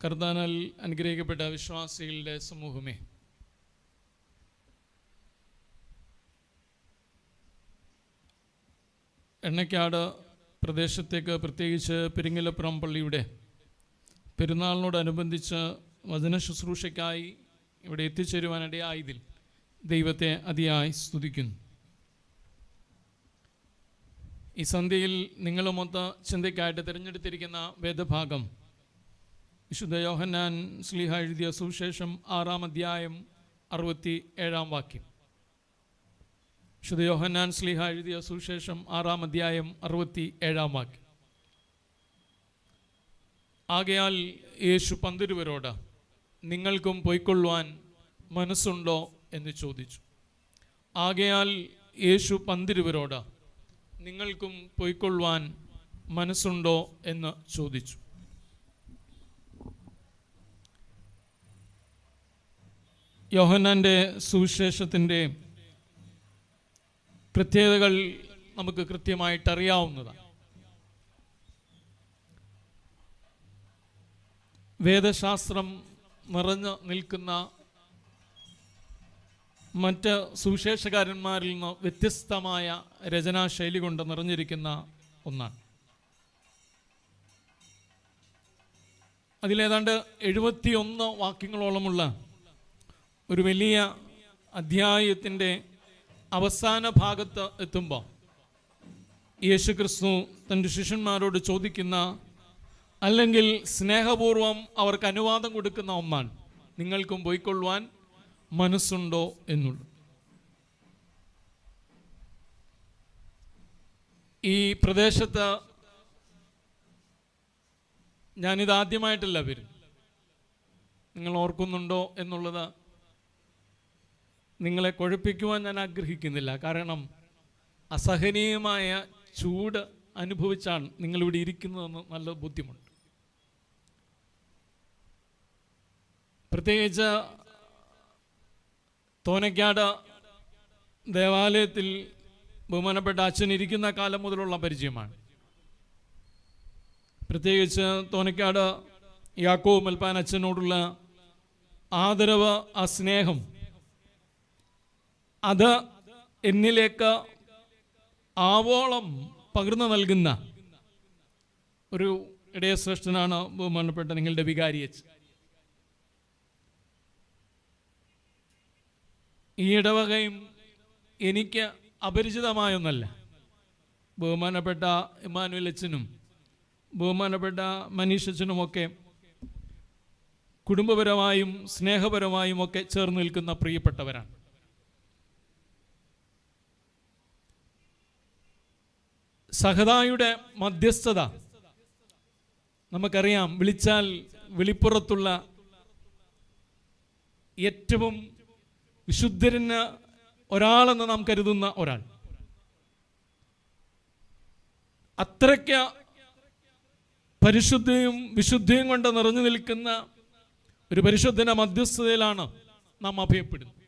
കർത്താനാൽ അനുഗ്രഹിക്കപ്പെട്ട വിശ്വാസികളുടെ സമൂഹമേ, എണ്ണക്കാട് പ്രദേശത്തേക്ക്, പ്രത്യേകിച്ച് പെരിങ്ങലപ്പുറം പള്ളിയുടെ പെരുന്നാളിനോടനുബന്ധിച്ച് വചന ശുശ്രൂഷയ്ക്കായി ഇവിടെ എത്തിച്ചേരുവാനിടയായതിൽ ദൈവത്തെ അതിയായി സ്തുതിക്കുന്നു. ഈ സന്ധ്യയിൽ നിങ്ങളുമൊത്ത് ചിന്തയ്ക്കായിട്ട് തിരഞ്ഞെടുത്തിരിക്കുന്ന വേദഭാഗം വിശുദ്ധ യോഹന്നാൻ ശ്ലീഹ എഴുതിയ സുവിശേഷം 6-ാം അധ്യായം 67-ാം വാക്യം. വിശുദ്ധ യോഹന്നാൻ ശ്ലീഹ എഴുതിയ സുവിശേഷം 6-ാം അധ്യായം 67-ാം വാക്യം. ആകയാൽ യേശു പന്തിരുവരോട് നിങ്ങൾക്കും പൊയ്ക്കൊള്ളുവാൻ മനസ്സുണ്ടോ എന്ന് ചോദിച്ചു. ആകയാൽ യേശു പന്തിരുവരോട് നിങ്ങൾക്കും പൊയ്ക്കൊള്ളുവാൻ മനസ്സുണ്ടോ എന്ന് ചോദിച്ചു. യോഹന്നാൻ്റെ സുവിശേഷത്തിൻ്റെ പ്രത്യേകതകൾ നമുക്ക് കൃത്യമായിട്ട് അറിയാവുന്നതാണ്. വേദശാസ്ത്രം നിറഞ്ഞു നിൽക്കുന്ന മറ്റ് സുവിശേഷകാരന്മാരിൽ നിന്ന് വ്യത്യസ്തമായ രചനാശൈലി കൊണ്ട് നിറഞ്ഞിരിക്കുന്ന ഒന്നാണ്. അതിലേതാണ്ട് 71 വാക്യങ്ങളോളമുള്ള ഒരു വലിയ അധ്യായത്തിൻ്റെ അവസാന ഭാഗത്ത് എത്തുമ്പോൾ യേശുക്രിസ്തു തൻ്റെ ശിഷ്യന്മാരോട് ചോദിക്കുന്ന, അല്ലെങ്കിൽ സ്നേഹപൂർവം അവർക്ക് അനുവാദം കൊടുക്കുന്ന ഒന്നാണ്, നിങ്ങൾക്കും പോയിക്കൊള്ളുവാൻ മനസ്സുണ്ടോ എന്നുള്ളത്. ഈ പ്രദേശത്ത് ഞാനിതാദ്യമായിട്ടല്ല വരും. നിങ്ങൾ ഓർക്കുന്നുണ്ടോ എന്നുള്ളത് നിങ്ങളെ കുഴപ്പിക്കുവാൻ ഞാൻ ആഗ്രഹിക്കുന്നില്ല. കാരണം അസഹനീയമായ ചൂട് അനുഭവിച്ചാണ് നിങ്ങളിവിടെ ഇരിക്കുന്നതെന്ന് നല്ല ബോധ്യമുണ്ട്. പ്രത്യേകിച്ച് തോനയ്ക്കാട് ദേവാലയത്തിൽ ബഹുമാനപ്പെട്ട അച്ഛൻ ഇരിക്കുന്ന കാലം മുതലുള്ള പരിചയമാണ്. പ്രത്യേകിച്ച് തോനയ്ക്കാട് യാക്കോബ് മൽപ്പാൻ അച്ഛനോടുള്ള ആദരവ്, ആ സ്നേഹം, അത് എന്നിലേക്ക് ആവോളം പകർന്നു നൽകുന്ന ഒരു ഇടയശ്രേഷ്ഠനാണ് ബഹുമാനപ്പെട്ട നിങ്ങളുടെ വികാരി അച്ഛൻ. ഈ ഇടവകയും എനിക്ക് അപരിചിതമായൊന്നല്ല. ബഹുമാനപ്പെട്ട ഇമ്മാനുവൽ അച്ഛനും ബഹുമാനപ്പെട്ട മനീഷ് അച്ഛനുമൊക്കെ കുടുംബപരമായും സ്നേഹപരമായും ഒക്കെ ചേർന്ന് നിൽക്കുന്ന പ്രിയപ്പെട്ടവരാണ്. സഹദായുടെ മധ്യസ്ഥത നമുക്കറിയാം. വിളിച്ചാൽ വിളിപ്പുറത്തുള്ള ഏറ്റവും വിശുദ്ധരിന് ഒരാളെന്ന് നാം കരുതുന്ന ഒരാൾ. അത്രയ്ക്ക് പരിശുദ്ധിയും വിശുദ്ധിയും കൊണ്ട് നിറഞ്ഞു നിൽക്കുന്ന ഒരു പരിശുദ്ധന്റെ മധ്യസ്ഥതയിലാണ് നാം അഭയപ്പെടുന്നത്.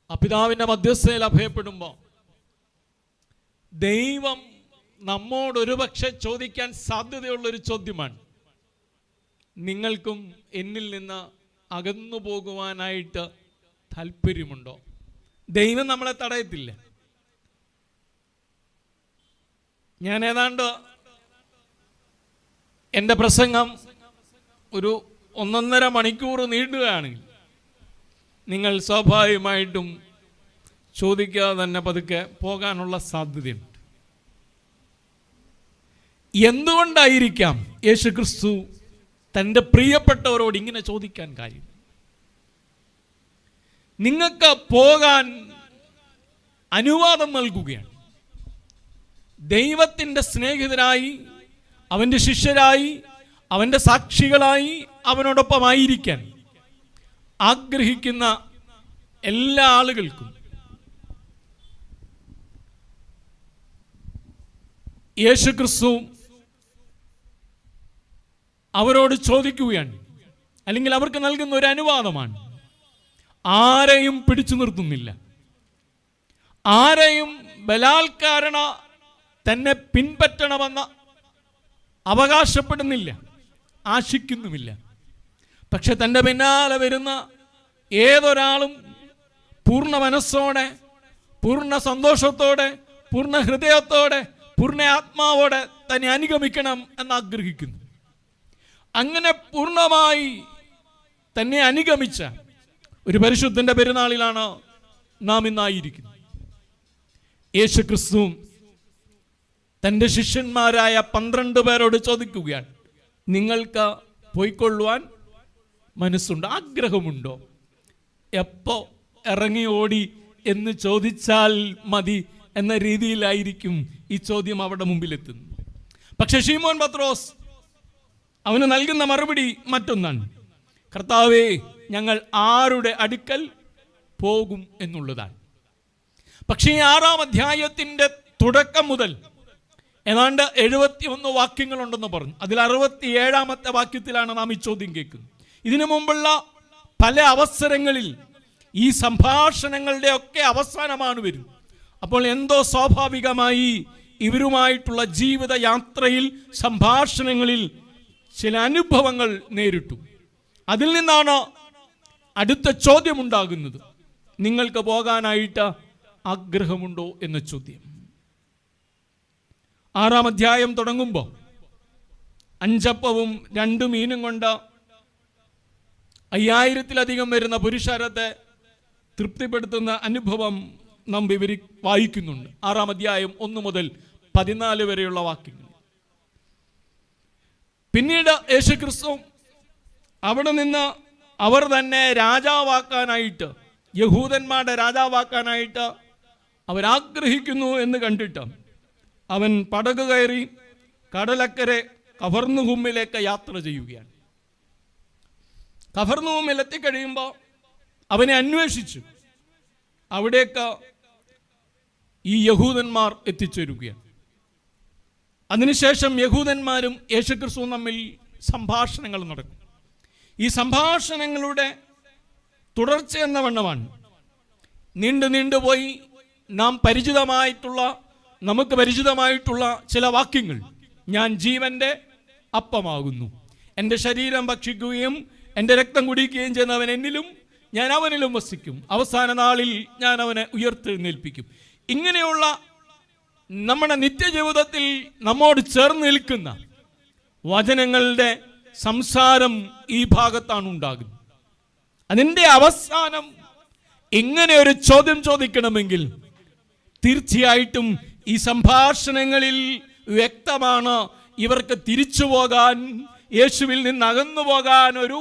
ആ പിതാവിൻ്റെ മധ്യസ്ഥതയിൽ അഭയപ്പെടുമ്പോൾ ദൈവം നമ്മോട് ഒരുപക്ഷെ ചോദിക്കാൻ സാധ്യതയുള്ളൊരു ചോദ്യമാണ്, നിങ്ങൾക്കും എന്നിൽ നിന്ന് അകന്നു പോകുവാനായിട്ട് താല്പര്യമുണ്ടോ? ദൈവം നമ്മളെ തടയത്തില്ല. ഞാൻ ഏതാണ്ട് എൻ്റെ പ്രസംഗം ഒരു 1.5 മണിക്കൂർ നീണ്ടുകയാണെങ്കിൽ നിങ്ങൾ സ്വാഭാവികമായിട്ടും ചോദിക്കാതെ തന്നെ പതുക്കെ പോകാനുള്ള സാധ്യതയുണ്ട്. എന്തുകൊണ്ടായിരിക്കാം യേശുക്രിസ്തു തൻ്റെ പ്രിയപ്പെട്ടവരോട് ഇങ്ങനെ ചോദിക്കാൻ കാര്യം? നിങ്ങൾക്ക് പോകാൻ അനുവാദം നൽകുകയാണ്. ദൈവത്തിൻ്റെ സ്നേഹിതരായി, അവൻ്റെ ശിഷ്യരായി, അവൻ്റെ സാക്ഷികളായി അവനോടൊപ്പമായിരിക്കാൻ ആഗ്രഹിക്കുന്ന എല്ലാ ആളുകൾക്കും യേശുക്രിസ്തു അവരോട് ചോദിക്കുകയാണ്, അല്ലെങ്കിൽ അവർക്ക് നൽകുന്ന ഒരു അനുവാദമാണ്. ആരെയും പിടിച്ചു നിർത്തുന്നില്ല, ആരെയും ബലാത്കാരണ തന്നെ പിൻപറ്റണമെന്ന് അവകാശപ്പെടുന്നില്ല. ആശിക്കുന്നുമില്ല. പക്ഷെ തൻ്റെ പിന്നാലെ വരുന്ന ഏതൊരാളും പൂർണ്ണ മനസ്സോടെ, പൂർണ്ണ സന്തോഷത്തോടെ, പൂർണ്ണ ഹൃദയത്തോടെ, പൂർണ്ണ ആത്മാവോടെ തന്നെ അനുഗമിക്കണം എന്നാഗ്രഹിക്കുന്നു. അങ്ങനെ പൂർണ്ണമായി തന്നെ അനുഗമിച്ച ഒരു പരിശുദ്ധന്റെ പെരുന്നാളിലാണ് നാം ഇന്നായിരിക്കുന്നത്. യേശുക്രിസ്തു തൻ്റെ ശിഷ്യന്മാരായ 12 പേരോട് ചോദിക്കുകയാണ്, നിങ്ങൾക്ക് പോയിക്കൊള്ളുവാൻ മനസ്സുണ്ടോ, ആഗ്രഹമുണ്ടോ? എപ്പോ ഇറങ്ങി ഓടി എന്ന് ചോദിച്ചാൽ മതി എന്ന രീതിയിലായിരിക്കും ഈ ചോദ്യം അവിടെ മുമ്പിലെത്തുന്നത്. പക്ഷെ ശീമോൻ പത്രോസ് അവന് നൽകുന്ന മറുപടി മറ്റൊന്നാണ്. കർത്താവേ, ഞങ്ങൾ ആരുടെ അടുക്കൽ പോകും എന്നുള്ളതാണ്. പക്ഷേ ഈ 6-ാം അധ്യായത്തിന്റെ തുടക്കം മുതൽ ഏതാണ്ട് 71 വാക്യങ്ങളുണ്ടെന്ന് പറഞ്ഞു. അതിൽ 67-ാമത്തെ വാക്യത്തിലാണ് നാം ഈ ചോദ്യം കേൾക്കുന്നത്. ഇതിനു മുമ്പുള്ള പല അവസരങ്ങളിൽ ഈ സംഭാഷണങ്ങളുടെ ഒക്കെ അവസാനമാണ് വരുന്നത്. അപ്പോൾ എന്തോ സ്വാഭാവികമായി ഇവരുമായിട്ടുള്ള ജീവിത യാത്രയിൽ, സംഭാഷണങ്ങളിൽ ചില അനുഭവങ്ങൾ നേരിട്ടു. അതിൽ നിന്നാണ് അടുത്ത ചോദ്യം ഉണ്ടാകുന്നത്. നിങ്ങൾക്ക് പോകാനായിട്ട് ആഗ്രഹമുണ്ടോ എന്ന ചോദ്യം. 6-ാം അധ്യായം തുടങ്ങുമ്പോൾ 5 അപ്പവും 2 മീനും കൊണ്ട് 5000-ലധികം വരുന്ന പുരുഷാരത്തെ തൃപ്തിപ്പെടുത്തുന്ന അനുഭവം നാം വായിക്കുന്നുണ്ട്. 6-ാം അധ്യായം 1 മുതൽ 14 വരെയുള്ള വാക്യങ്ങൾ. പിന്നീട് യേശുക്രിസ്തു അവിടെ നിന്ന് അവർ തന്നെ രാജാവാക്കാനായിട്ട്, യഹൂദന്മാരുടെ രാജാവാക്കാനായിട്ട് അവരാഗ്രഹിക്കുന്നു എന്ന് കണ്ടിട്ട് അവൻ പടക് കയറി കടലക്കരെ കഫർന്നഹൂമിലേക്ക് യാത്ര ചെയ്യുകയാണ്. കഫർന്നഹൂമിൽ എത്തിക്കഴിയുമ്പോൾ അവനെ അന്വേഷിച്ചു. അവിടേക്ക് ഈ യഹൂദന്മാർ എത്തിച്ചേരുകയാണ്. അതിനുശേഷം യഹൂദന്മാരും യേശുക്രിസ്തുവും തമ്മിൽ സംഭാഷണങ്ങൾ നടക്കും. ഈ സംഭാഷണങ്ങളുടെ തുടർച്ച എന്ന വണ്ണമാണ് നീണ്ടുപോയി നമുക്ക് പരിചിതമായിട്ടുള്ള ചില വാക്യങ്ങൾ. ഞാൻ ജീവന്റെ അപ്പമാകുന്നു, എൻ്റെ ശരീരം ഭക്ഷിക്കുകയും എൻ്റെ രക്തം കുടിക്കുകയും ചെയ്യുന്നവൻ എന്നിലും ഞാൻ അവനിലും വസിക്കും, അവസാന നാളിൽ ഞാൻ അവനെ ഉയർത്തെഴുന്നേൽപ്പിക്കും. ഇങ്ങനെയുള്ള നമ്മുടെ നിത്യജീവിതത്തിൽ നമ്മോട് ചേർന്ന് നിൽക്കുന്ന വചനങ്ങളുടെ സംസാരം ഈ ഭാഗത്താണ് ഉണ്ടാകുന്നത്. അതിൻ്റെ അവസാനം ഇങ്ങനെ ഒരു ചോദ്യം ചോദിക്കണമെങ്കിൽ തീർച്ചയായിട്ടും ഈ സംഭാഷണങ്ങളിൽ വ്യക്തമാണ് ഇവർക്ക് തിരിച്ചു പോകാൻ, യേശുവിൽ നിന്ന് അകന്നു പോകാൻ ഒരു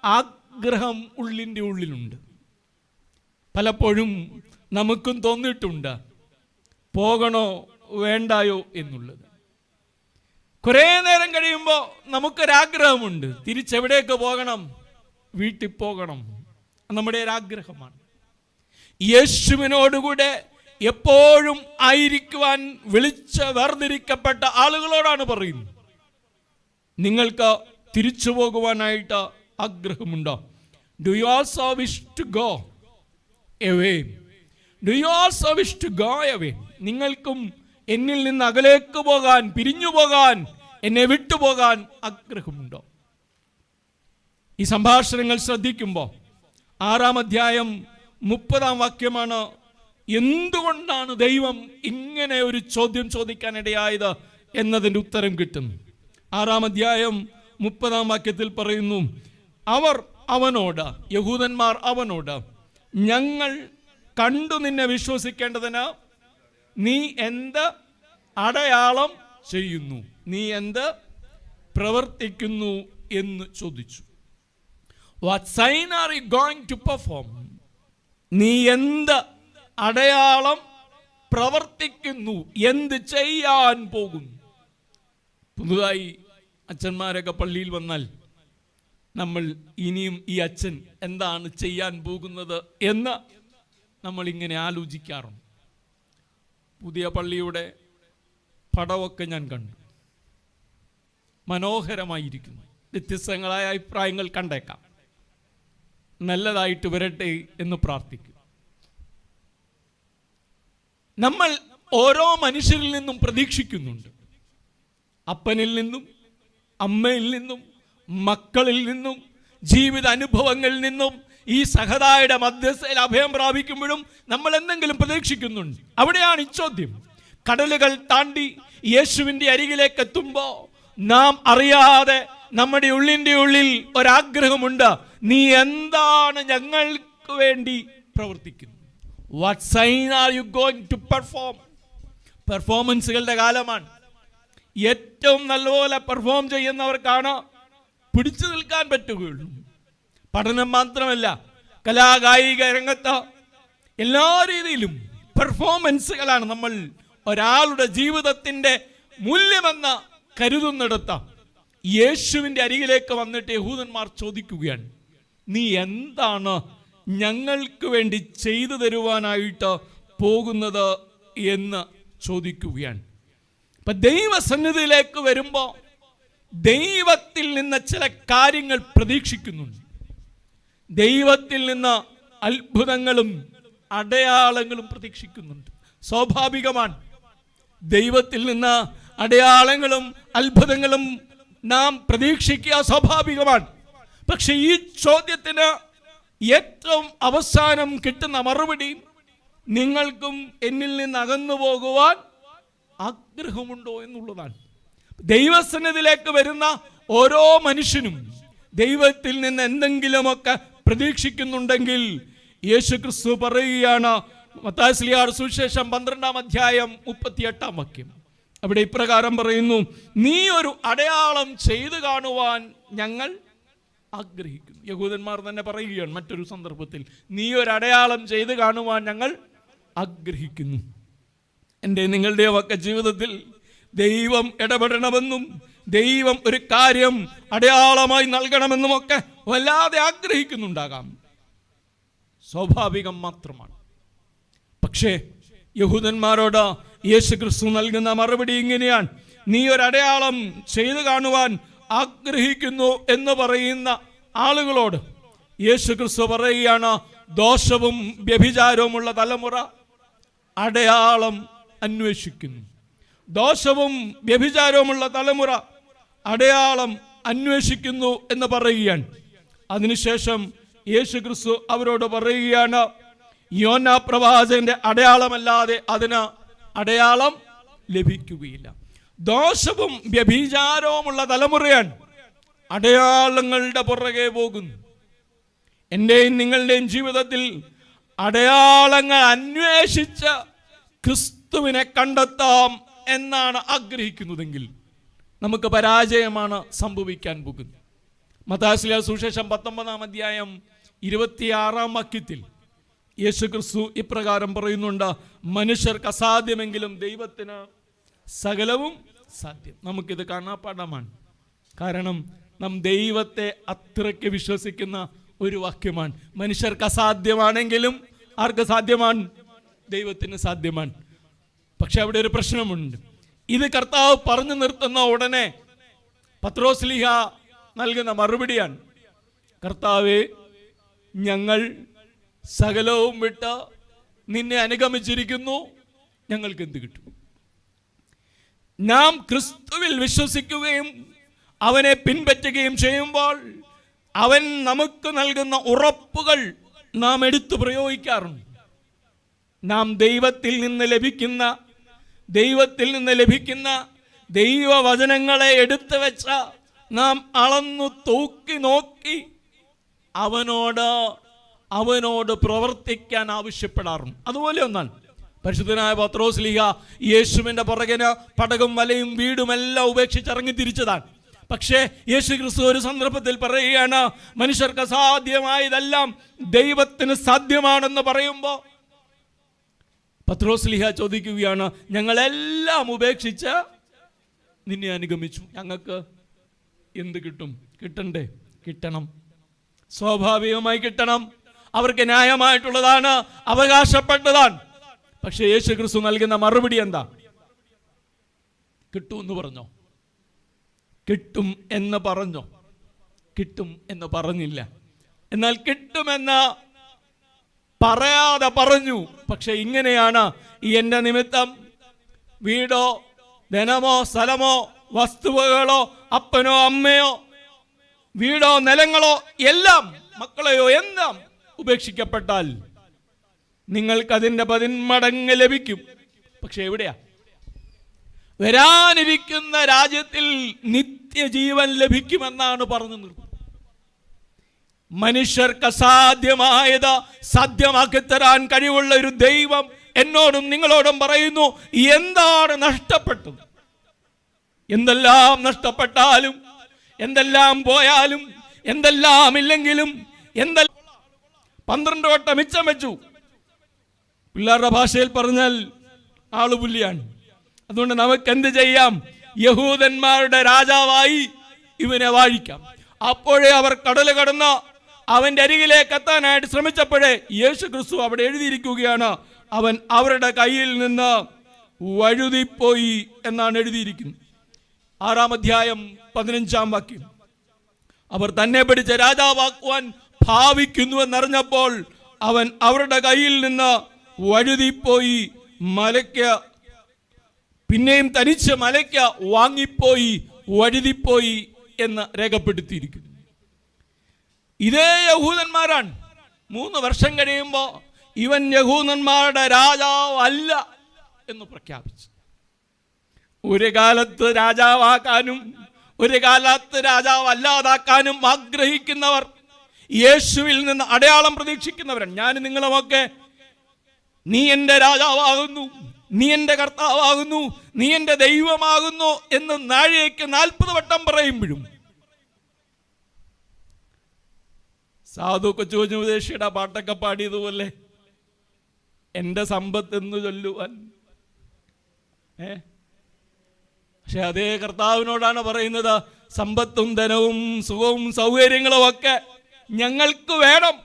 ആഗ്രഹം ഉള്ളിൻ്റെ ഉള്ളിലുണ്ട്. പലപ്പോഴും നമുക്കും തോന്നിയിട്ടുണ്ട് പോകണോ വേണ്ടായോ എന്നുള്ളത്. കുറേ നേരം കഴിയുമ്പോൾ നമുക്കൊരാഗ്രഹമുണ്ട്, തിരിച്ചെവിടേക്ക് പോകണം, വീട്ടിൽ പോകണം. നമ്മുടെ ഒരാഗ്രഹമാണ്. യേശുവിനോടുകൂടെ എപ്പോഴും ആയിരിക്കുവാൻ വിളിച്ച് വേർതിരിക്കപ്പെട്ട ആളുകളോടാണ് പറയുന്നത്, നിങ്ങൾക്ക് തിരിച്ചു പോകുവാനായിട്ട് ആഗ്രഹമുണ്ടോ? Do you also wish to go away? Do you also wish to go away? നിങ്ങൾക്കും എന്നിൽ നിന്ന് അകലേക്ക് പോകാൻ, പിരിഞ്ഞു പോകാൻ, എന്നെ വിട്ടുപോകാൻ ആഗ്രഹമുണ്ടോ? ഈ സംഭാഷണങ്ങൾ ശ്രദ്ധിക്കുമ്പോൾ 6-ാം അധ്യായം 30-ാം വാക്യമാണ് എന്തുകൊണ്ടാണ് ദൈവം ഇങ്ങനെ ഒരു ചോദ്യം ചോദിക്കാനിടയായത് എന്നതിൻ്റെ ഉത്തരം കിട്ടും. 6-ാം അധ്യായം 30-ാം വാക്യത്തിൽ പറയുന്നു, അവർ അവനോട്, യഹൂദന്മാർ അവനോട്, ഞങ്ങൾ കണ്ടു നിന്നെ വിശ്വസിക്കേണ്ടതിന് നീ എന്ത് അടയാളം ചെയ്യുന്നു, നീ എന്ത് പ്രവർത്തിക്കുന്നു എന്ന് ചോദിച്ചു. What sign are you going to perform? നീ എന്ത് അടയാളം പ്രവർത്തിക്കുന്നു, എന്ത് ചെയ്യാൻ പോകുന്നു? പുതുതായി അച്ഛന്മാരൊക്കെ പള്ളിയിൽ വന്നാൽ നമ്മൾ ഇനിയും ഈ അച്ഛൻ എന്താണ് ചെയ്യാൻ പോകുന്നത് എന്ന് നമ്മൾ ഇങ്ങനെ ആലോചിക്കാറുണ്ട്. പുതിയ പള്ളിയുടെ പടമൊക്കെ ഞാൻ കണ്ടു, മനോഹരമായിരിക്കുന്നു. വ്യത്യസ്തങ്ങളായ അഭിപ്രായങ്ങൾ കണ്ടേക്കാം, നല്ലതായിട്ട് വരട്ടെ എന്ന് പ്രാർത്ഥിക്കും. നമ്മൾ ഓരോ മനുഷ്യരിൽ നിന്നും പ്രതീക്ഷിക്കുന്നുണ്ട്, അപ്പനിൽ നിന്നും അമ്മയിൽ നിന്നും മക്കളിൽ നിന്നും ജീവിത അനുഭവങ്ങളിൽ നിന്നും ഈ സഹതായുടെ മധ്യസ്ഥയിൽ അഭയം പ്രാപിക്കുമ്പോഴും നമ്മൾ എന്തെങ്കിലും പ്രതീക്ഷിക്കുന്നുണ്ട്. അവിടെയാണ് ഈ ചോദ്യം. കടലുകൾ താണ്ടി യേശുവിൻ്റെ അരികിലേക്ക് എത്തുമ്പോൾ നാം അറിയാതെ നമ്മുടെ ഉള്ളിൻ്റെ ഉള്ളിൽ ഒരാഗ്രഹമുണ്ട്. നീ എന്താണ് ഞങ്ങൾക്ക് വേണ്ടി പ്രവർത്തിക്കുന്നത്? What sign are you going to perform? പെർഫോമൻസുകളുടെ കാലമാണ്. ഏറ്റവും നല്ലപോലെ പെർഫോം ചെയ്യുന്നവർക്കാണ് പിടിച്ചു നിൽക്കാൻ പറ്റുകയുള്ളൂ. പഠനം മാത്രമല്ല, കലാകായിക രംഗത്ത് എല്ലാ രീതിയിലും പെർഫോമൻസുകളാണ് നമ്മൾ ഒരാളുടെ ജീവിതത്തിൻ്റെ മൂല്യമെന്ന് കരുതുന്നിടത്ത് യേശുവിൻ്റെ അരികിലേക്ക് വന്നിട്ട് യഹൂദന്മാർ ചോദിക്കുകയാണ്, നീ എന്താണ് ഞങ്ങൾക്ക് വേണ്ടി ചെയ്തു തരുവാനായിട്ട് പോകുന്നത് എന്ന് ചോദിക്കുകയാണ്. അപ്പൊ ദൈവസന്നിധിയിലേക്ക് വരുമ്പോൾ ദൈവത്തിൽ നിന്ന് ചില കാര്യങ്ങൾ പ്രതീക്ഷിക്കുന്നുണ്ട്. ദൈവത്തിൽ നിന്ന് അത്ഭുതങ്ങളും അടയാളങ്ങളും പ്രതീക്ഷിക്കുന്നുണ്ട്. സ്വാഭാവികമാണ്. ദൈവത്തിൽ നിന്ന് അടയാളങ്ങളും അത്ഭുതങ്ങളും നാം പ്രതീക്ഷിക്കുക സ്വാഭാവികമാണ്. പക്ഷെ ഈ ചോദ്യത്തിന് ഏറ്റവും അവസാനം കിട്ടുന്ന മറുപടി, നിങ്ങൾക്കും എന്നിൽ നിന്ന് അകന്നു പോകുവാൻ ആഗ്രഹമുണ്ടോ എന്നുള്ളതാണ്. ദൈവസന്നിധിയിലേക്ക് വരുന്ന ഓരോ മനുഷ്യനും ദൈവത്തിൽ നിന്ന് എന്തെങ്കിലുമൊക്കെ പ്രതീക്ഷിക്കുന്നുണ്ടെങ്കിൽ യേശു ക്രിസ്തു പറയുകയാണ്, മത്തായി ശ്ലീഹായുടെ സുവിശേഷം 12-ാം അധ്യായം 38-ാം വാക്യം. അവിടെ ഇപ്രകാരം പറയുന്നു, നീ ഒരു അടയാളം ചെയ്തു കാണുവാൻ ഞങ്ങൾ ആഗ്രഹിക്കുന്നു. യഹൂദന്മാർ തന്നെ പറയുകയാണ് മറ്റൊരു സന്ദർഭത്തിൽ, നീ ഒരു അടയാളം ചെയ്തു കാണുവാൻ ഞങ്ങൾ ആഗ്രഹിക്കുന്നു. എൻ്റെ നിങ്ങളുടെയും ഒക്കെ ജീവിതത്തിൽ ദൈവം ഇടപെടണമെന്നും ദൈവം ഒരു കാര്യം അടയാളമായി നൽകണമെന്നുമൊക്കെ വല്ലാതെ ആഗ്രഹിക്കുന്നുണ്ടാകാം. സ്വാഭാവികം മാത്രമാണ്. പക്ഷേ യഹൂദന്മാരോട് യേശു ക്രിസ്തു നൽകുന്ന മറുപടി ഇങ്ങനെയാണ്, നീ ഒരു അടയാളം ചെയ്തു കാണുവാൻ ആഗ്രഹിക്കുന്നു എന്ന് പറയുന്ന ആളുകളോട് യേശു ക്രിസ്തു പറയുകയാണ്, ദോഷവും വ്യഭിചാരവുമുള്ള തലമുറ അടയാളം അന്വേഷിക്കുന്നു. ദോഷവും വ്യഭിചാരവുമുള്ള തലമുറ അടയാളം അന്വേഷിക്കുന്നു എന്ന് പറയുകയാണ്. അതിനുശേഷം യേശു ക്രിസ്തു അവരോട് പറയുകയാണ്, യോനാ പ്രവാചകന്റെ അടയാളമല്ലാതെ അതിന് അടയാളം ലഭിക്കുകയില്ല. ദോഷവും വ്യഭിചാരവുമുള്ള തലമുറയാണ് അടയാളങ്ങളുടെ പുറകെ പോകുന്നു. എൻ്റെയും നിങ്ങളുടെയും ജീവിതത്തിൽ അടയാളങ്ങൾ അന്വേഷിച്ച് ക്രിസ്തുവിനെ കണ്ടെത്താം എന്നാണ് ആഗ്രഹിക്കുന്നതെങ്കിൽ നമുക്ക് പരാജയമാണ് സംഭവിക്കാൻ പോകുന്നത്. മത്തായി ശ്ലീഹായുടെ സുവിശേഷം 19-ാം അധ്യായം 26-ാം വാക്യത്തിൽ യേശു ക്രിസ്തു ഇപ്രകാരം പറയുന്നുണ്ട്, മനുഷ്യർക്ക് അസാധ്യമെങ്കിലും ദൈവത്തിന് സകലവും സാധ്യം. നമുക്കിത് കാണാപ്പാഠമാണ്. കാരണം നാം ദൈവത്തെ അത്രയ്ക്ക് വിശ്വസിക്കുന്ന ഒരു വാക്യമാണ്. മനുഷ്യർക്ക് അസാധ്യമാണെങ്കിലും ആർക്ക് സാധ്യമാണ്? ദൈവത്തിന് സാധ്യമാണ്. പക്ഷെ അവിടെ ഒരു പ്രശ്നമുണ്ട്. ഇത് കർത്താവ് പറഞ്ഞു നിർത്തുന്ന ഉടനെ പത്രോസ് ശ്ലീഹ നൽകുന്ന മറുപടിയാണ്, കർത്താവേ, ഞങ്ങൾ സകലവും വിട്ട് നിന്നെ അനുഗമിച്ചിരിക്കുന്നു, ഞങ്ങൾക്ക് എന്ത് കിട്ടും? നാം ക്രിസ്തുവിൽ വിശ്വസിക്കുകയും അവനെ പിൻപറ്റുകയും ചെയ്യുമ്പോൾ അവൻ നമുക്ക് നൽകുന്ന ഉറപ്പുകൾ നാം എടുത്തു പ്രയോഗിക്കാറുണ്ട്. നാം ദൈവത്തിൽ നിന്ന് ലഭിക്കുന്ന ദൈവവചനങ്ങളെ എടുത്തു വെച്ച നാം അളന്നു തൂക്കി നോക്കി അവനോട് പ്രവർത്തിക്കാൻ ആവശ്യപ്പെടാറുണ്ട്. അതുപോലെ ഒന്നാണ് പരിശുദ്ധനായ പത്രോസ് ശ്ലീഹ യേശുവിൻ്റെ പുറകിന് പടകും വലയും വീടുമെല്ലാം ഉപേക്ഷിച്ചിറങ്ങി തിരിച്ചതാണ്. പക്ഷേ യേശു ക്രിസ്തു ഒരു സന്ദർഭത്തിൽ പറയുകയാണ്, മനുഷ്യർക്ക് അസാധ്യമായതെല്ലാം ദൈവത്തിന് സാധ്യമാണെന്ന് പറയുമ്പോൾ പത്രോസ് ശ്ലീഹ ചോദിക്കുകയാണ്, ഞങ്ങളെല്ലാം ഉപേക്ഷിച്ച് നിന്നെ അനുഗമിച്ചു, ഞങ്ങൾക്ക് എന്ത് കിട്ടും? കിട്ടണ്ടേ? കിട്ടണം, സ്വാഭാവികമായി കിട്ടണം. അവർക്ക് ന്യായമായിട്ടുള്ളതാണ്, അവകാശപ്പെട്ടതാണ്. പക്ഷെ യേശു ക്രിസ്തു നൽകുന്ന മറുപടി എന്താ? കിട്ടുമെന്ന് പറഞ്ഞോ? കിട്ടും എന്ന് പറഞ്ഞോ? കിട്ടും എന്ന് പറഞ്ഞില്ല. എന്നാൽ കിട്ടുമെന്ന് പറയാതെ പറഞ്ഞു. പക്ഷെ ഇങ്ങനെയാണ്, എൻ്റെ നിമിത്തം വീടോ ധനമോ സ്ഥലമോ വസ്തുവകളോ അപ്പനോ അമ്മയോ വീടോ നിലങ്ങളോ എല്ലാം, മക്കളെയോ എല്ലാം ഉപേക്ഷിക്കപ്പെട്ടാൽ നിങ്ങൾക്കതിൻ്റെ 10 മടങ്ങ് ലഭിക്കും. പക്ഷെ എവിടെയാ? വരാനിരിക്കുന്ന രാജ്യത്തിൽ നിത്യജീവൻ ലഭിക്കുമെന്നാണ് പറഞ്ഞു നിർത്തുന്നത്. മനുഷ്യർക്ക് അസാധ്യമായത് സാധ്യമാക്കി തരാൻ കഴിവുള്ള ഒരു ദൈവം എന്നോടും നിങ്ങളോടും പറയുന്നു, എന്താണ് നഷ്ടപ്പെട്ടത്? എന്തെല്ലാം നഷ്ടപ്പെട്ടാലും, എന്തെല്ലാം പോയാലും, എന്തെല്ലാം ഇല്ലെങ്കിലും, 12 വട്ടം മിച്ചം വെച്ചു. പിള്ളേരുടെ ഭാഷയിൽ പറഞ്ഞാൽ ആളുപുല്ലിയാണ്. അതുകൊണ്ട് നമുക്ക് എന്ത് ചെയ്യാം? യഹൂദന്മാരുടെ രാജാവായി ഇവനെ വാഴിക്കാം. അപ്പോഴേ അവർ കടൽ കടന്ന് അവന്റെ അരികിലേക്ക് എത്താനായിട്ട് ശ്രമിച്ചപ്പോഴേ യേശു ക്രിസ്തു അവിടെ എഴുതിയിരിക്കുകയാണ്, അവൻ അവരുടെ കയ്യിൽ നിന്ന് വഴുതിപ്പോയി എന്നാണ് എഴുതിയിരിക്കുന്നത്. 6-ാം അധ്യായം 15-ാം വാക്യം. അവർ തന്നെ പിടിച്ച് രാജാവാക്കുവാൻ ഭാവിക്കുന്നു എന്നറിഞ്ഞപ്പോൾ അവൻ അവരുടെ കയ്യിൽ നിന്ന് വഴുതിപ്പോയി, മലയ്ക്ക് പിന്നെയും തനിച്ച് മലയ്ക്ക് വാങ്ങിപ്പോയി, വഴുതിപ്പോയി എന്ന് രേഖപ്പെടുത്തിയിരിക്കുന്നു. ഇതേ യഹൂദന്മാരാണ് 3 വർഷം കഴിയുമ്പോൾ ഇവൻ യഹൂദന്മാരുടെ രാജാവ് അല്ല എന്ന് പ്രഖ്യാപിച്ചു. ഒരു കാലത്ത് രാജാവാക്കാനും ഒരു കാലത്ത് രാജാവ് അല്ലാതാക്കാനും ആഗ്രഹിക്കുന്നവർ, യേശുവിൽ നിന്ന് അടയാളം പ്രതീക്ഷിക്കുന്നവരാണ്. ഞാൻ നിങ്ങളുമൊക്കെ നീ എൻ്റെ രാജാവാകുന്നു, നീ എൻ്റെ കർത്താവാകുന്നു, നീ എൻ്റെ ദൈവമാകുന്നു എന്ന് നാഴികയ്ക്ക് 40 വട്ടം പറയുമ്പോഴും സാധു കൊച്ചുകൊച്ചുപദേശിയുടെ പാട്ടൊക്കെ പാടിയതുപോലെ എൻ്റെ സമ്പത്ത് എന്ന് ചൊല്ലുവാൻ. പക്ഷെ അതേ കർത്താവിനോടാണ് പറയുന്നത്, സമ്പത്തും ധനവും സുഖവും സൗകര്യങ്ങളും ഒക്കെ ഞങ്ങൾക്ക് വേണം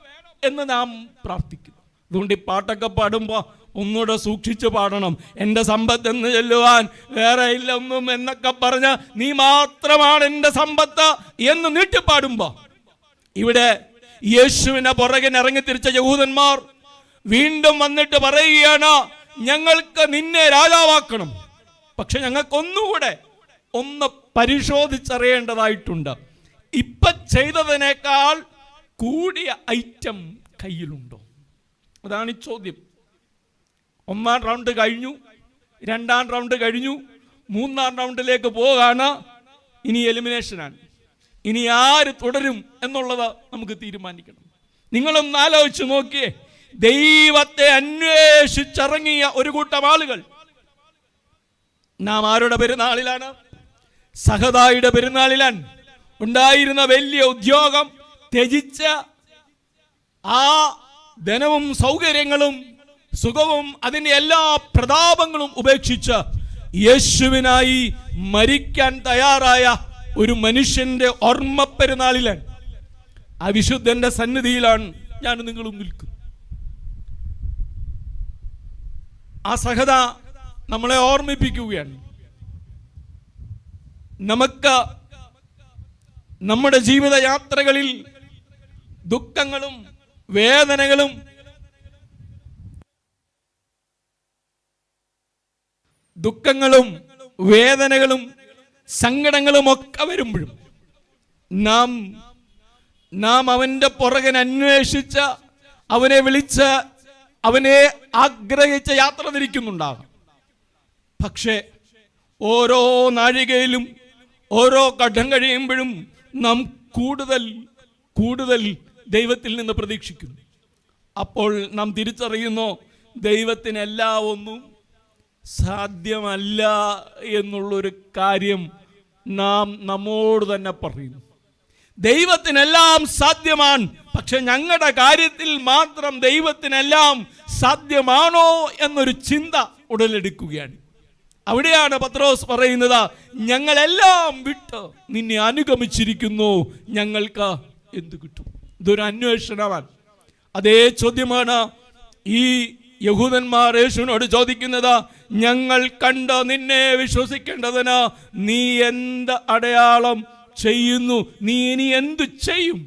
എന്ന് നാം പ്രാർത്ഥിക്കുന്നു. അതുകൊണ്ട് ഈ പാട്ടൊക്കെ പാടുമ്പോൾ ഒന്നുകൂടെ സൂക്ഷിച്ച് പാടണം. എൻ്റെ സമ്പത്ത് എന്ന് ചൊല്ലുവാൻ വേറെ ഇല്ല ഒന്നും എന്നൊക്കെ പറഞ്ഞ് നീ മാത്രമാണ് എൻ്റെ സമ്പത്ത് എന്ന് നീട്ടിപ്പാടുമ്പോൾ ഇവിടെ യേശുവിനെ പുറകെ ഇറങ്ങി തിരിച്ച യഹൂദന്മാർ വീണ്ടും വന്നിട്ട് പറയുകയാണ്, ഞങ്ങൾക്ക് നിന്നെ രാജാവാക്കണം, പക്ഷെ ഞങ്ങൾക്കൊന്നുകൂടെ ഒന്ന് പരിശോധിച്ചറിയേണ്ടതായിട്ടുണ്ട്. ഇപ്പൊ ചെയ്തതിനേക്കാൾ കൂടിയ ഐറ്റം കയ്യിലുണ്ടോ? അതാണ് ഈ ചോദ്യം. 1-ാം റൗണ്ട് കഴിഞ്ഞു, 2-ാം റൗണ്ട് കഴിഞ്ഞു, 3-ാം റൗണ്ടിലേക്ക് പോകാണ്. ഇനി എലിമിനേഷനാണ്. ഇനി ആര് തുടരും എന്നുള്ളത് നമുക്ക് തീരുമാനിക്കണം. നിങ്ങളൊന്ന് ആലോചിച്ച് നോക്കിയേ, ദൈവത്തെ അന്വേഷിച്ചിറങ്ങിയ ഒരു കൂട്ടം ആളുകൾ. നാം ആരുടെ പെരുന്നാളിലാണ്? സഹദായുടെ പെരുന്നാളിലാണ്. ഉണ്ടായിരുന്ന വലിയ ഉദ്യോഗം ത്യജിച്ച, ആ ധനവും സൗകര്യങ്ങളും സുഖവും അതിൻ്റെ എല്ലാ പ്രതാപങ്ങളും ഉപേക്ഷിച്ച് യേശുവിനായി മരിക്കാൻ തയ്യാറായ ഒരു മനുഷ്യന്റെ ഓർമ്മ പെരുന്നാളിലാണ്. ആ വിശുദ്ധന്റെ സന്നിധിയിലാണ് ഞാൻ നിങ്ങളും നിൽക്കുന്നത്. ആ സഹത നമ്മളെ ഓർമ്മിപ്പിക്കുകയാണ്, നമുക്ക് നമ്മുടെ ജീവിതയാത്രകളിൽ ദുഃഖങ്ങളും വേദനകളും സങ്കടങ്ങളും ഒക്കെ വരുമ്പോഴും നാം അവന്റെ പുറകെ അന്വേഷിച്ച് അവനെ വിളിച്ച് അവനെ ആഗ്രഹിച്ച യാത്ര തിരിക്കുന്നുണ്ടാകും. പക്ഷേ ഓരോ നാഴികയിലും ഓരോ ഘട്ടം കഴിയുമ്പോഴും നാം കൂടുതൽ ദൈവത്തിൽ നിന്ന് പ്രതീക്ഷിക്കുന്നു. അപ്പോൾ നാം തിരിച്ചറിയുന്നു, ദൈവത്തിനെല്ലാം ഒന്നും സാധ്യമല്ല എന്നുള്ളൊരു കാര്യം നാം നമ്മോട് തന്നെ പറയുന്നു. ദൈവത്തിനെല്ലാം സാധ്യമാണ്, പക്ഷെ ഞങ്ങളുടെ കാര്യത്തിൽ മാത്രം ദൈവത്തിനെല്ലാം സാധ്യമാണോ എന്നൊരു ചിന്ത ഉടലെടുക്കുകയാണ്. അവിടെയാണ് പത്രോസ് പറയുന്നത്, ഞങ്ങളെല്ലാം വിട്ട് നിന്നെ അനുഗമിച്ചിരിക്കുന്നു, ഞങ്ങൾക്ക് എന്ത് കിട്ടും? ഇതൊരു അന്വേഷണമാണ്. അതേ ചോദ്യമാണ് ഈ യഹൂദന്മാർ യേശുവിനോട് ചോദിക്കുന്നത്. ഞങ്ങൾ കണ്ട് നിന്നെ വിശ്വസിക്കേണ്ടതിന് നീ എന്ത് അടയാളം ചെയ്യുന്നു? നീ ഇനി എന്ത് ചെയ്യും?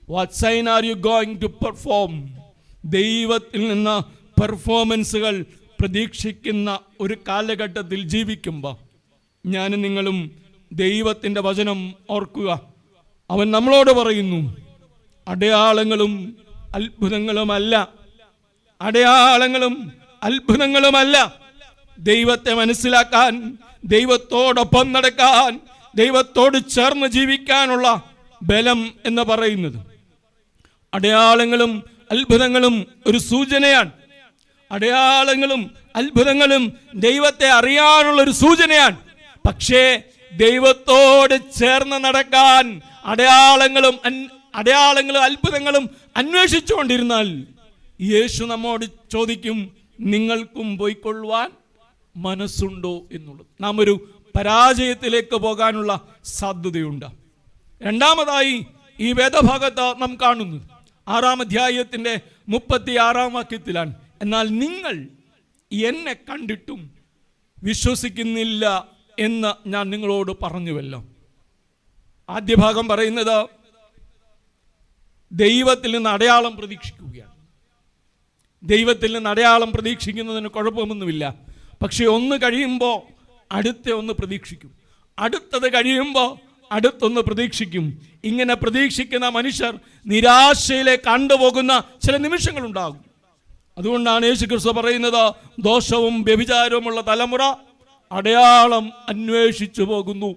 What sign are you going to perform? ദൈവത്തിൽ നിന്ന് പെർഫോമൻസുകൾ പ്രതീക്ഷിക്കുന്ന ഒരു കാലഘട്ടത്തിൽ ജീവിക്കുമ്പോൾ ഞാനും നിങ്ങളും ദൈവത്തിൻ്റെ വചനം ഓർക്കുക. അവൻ നമ്മളോട് പറയുന്നു, അടയാളങ്ങളും അത്ഭുതങ്ങളുമല്ല, അടയാളങ്ങളും അത്ഭുതങ്ങളുമല്ല. ദൈവത്തെ മനസ്സിലാക്കാൻ, ദൈവത്തോടൊപ്പം നടക്കാൻ, ദൈവത്തോട് ചേർന്ന് ജീവിക്കാനുള്ള ബലം എന്ന് പറയുന്നത്. അടയാളങ്ങളും അത്ഭുതങ്ങളും ഒരു സൂചനയാണ്. അടയാളങ്ങളും അത്ഭുതങ്ങളും ദൈവത്തെ അറിയാനുള്ളൊരു സൂചനയാണ്. പക്ഷേ ദൈവത്തോട് ചേർന്ന് നടക്കാൻ അടയാളങ്ങളും അത്ഭുതങ്ങളും അന്വേഷിച്ചുകൊണ്ടിരുന്നാൽ യേശു നമ്മോട് ചോദിക്കും, നിങ്ങൾക്കും പോയിക്കൊള്ളുവാൻ മനസ്സുണ്ടോ എന്നുള്ളത്. നാം ഒരു പരാജയത്തിലേക്ക് പോകാനുള്ള സാധ്യതയുണ്ട്. രണ്ടാമതായി ഈ വേദഭാഗത്ത് നാം കാണുന്നത് 6-ാം അധ്യായത്തിൻ്റെ 36-ാം വാക്യത്തിലാണ്. എന്നാൽ നിങ്ങൾ എന്നെ കണ്ടിട്ടും വിശ്വസിക്കുന്നില്ല എന്ന് ഞാൻ നിങ്ങളോട് പറഞ്ഞുവല്ലോ. ആദ്യ ഭാഗം പറയുന്നത് ദൈവത്തിൽ നിന്ന് അടയാളം പ്രതീക്ഷിക്കുകയാണ്. ദൈവത്തിൽ നിന്ന് അടയാളം പ്രതീക്ഷിക്കുന്നതിന് കുഴപ്പമൊന്നുമില്ല. പക്ഷെ ഒന്ന് കഴിയുമ്പോൾ അടുത്ത ഒന്ന് പ്രതീക്ഷിക്കും, അടുത്തത് കഴിയുമ്പോൾ അടുത്തൊന്ന് പ്രതീക്ഷിക്കും. ഇങ്ങനെ പ്രതീക്ഷിക്കുന്ന മനുഷ്യർ നിരാശയിലേക്ക് കണ്ടുപോകുന്ന ചില നിമിഷങ്ങളുണ്ടാകും. അതുകൊണ്ടാണ് യേശുക്രിസ്തു പറയുന്നത്, ദോഷവും വ്യഭിചാരവുമുള്ള തലമുറ അടയാളം അന്വേഷിച്ചു പോകുന്നു.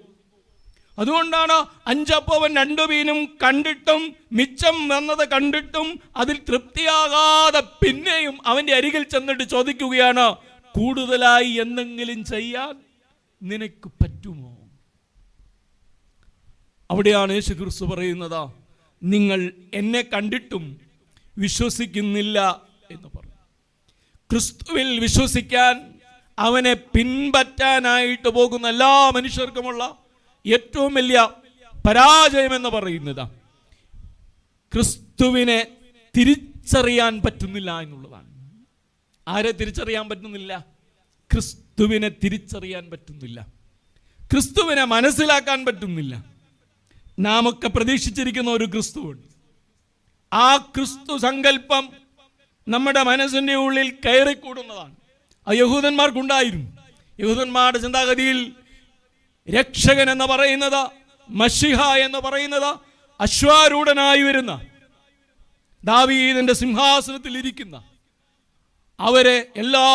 അതുകൊണ്ടാണ് 5 അപ്പവും 2 മീനും കണ്ടിട്ടും മിച്ചം വന്നത് കണ്ടിട്ടും അതിൽ തൃപ്തിയാകാതെ പിന്നെയും അവൻ്റെ അരികിൽ ചെന്നിട്ട് ചോദിക്കുകയാണ്, കൂടുതലായി എന്തെങ്കിലും ചെയ്യാൻ നിനക്ക് പറ്റുമോ? അവിടെയാണ് യേശു ക്രിസ്തു പറയുന്നത്, നിങ്ങൾ എന്നെ കണ്ടിട്ടും വിശ്വസിക്കുന്നില്ല എന്ന് പറഞ്ഞു. ക്രിസ്തുവിൽ വിശ്വസിക്കാൻ, അവനെ പിൻപറ്റാനായിട്ട് പോകുന്ന എല്ലാ മനുഷ്യർക്കുമുള്ള ഏറ്റവും വലിയ പരാജയം എന്ന് പറയുന്നത് ക്രിസ്തുവിനെ തിരിച്ചറിയാൻ പറ്റുന്നില്ല എന്നുള്ളതാണ്. ആരെ തിരിച്ചറിയാൻ പറ്റുന്നില്ല? ക്രിസ്തുവിനെ തിരിച്ചറിയാൻ പറ്റുന്നില്ല, ക്രിസ്തുവിനെ മനസ്സിലാക്കാൻ പറ്റുന്നില്ല. നാം ഒക്കെ പ്രതീക്ഷിച്ചിരിക്കുന്ന ഒരു ക്രിസ്തുവുണ്ട്. ആ ക്രിസ്തു സങ്കല്പം നമ്മുടെ മനസ്സിൻ്റെ ഉള്ളിൽ കയറിക്കൂടുന്നതാണ്. ആ യഹൂദന്മാർക്കുണ്ടായിരുന്നു. യഹൂദന്മാരുടെ ചിന്താഗതിയിൽ രക്ഷകൻ എന്ന് പറയുന്നത്, മശിഹ എന്ന് പറയുന്നത്, അശ്വാരൂഢനായി വരുന്ന, ദാവീദിന്റെ സിംഹാസനത്തിൽ ഇരിക്കുന്ന, അവരെ എല്ലാ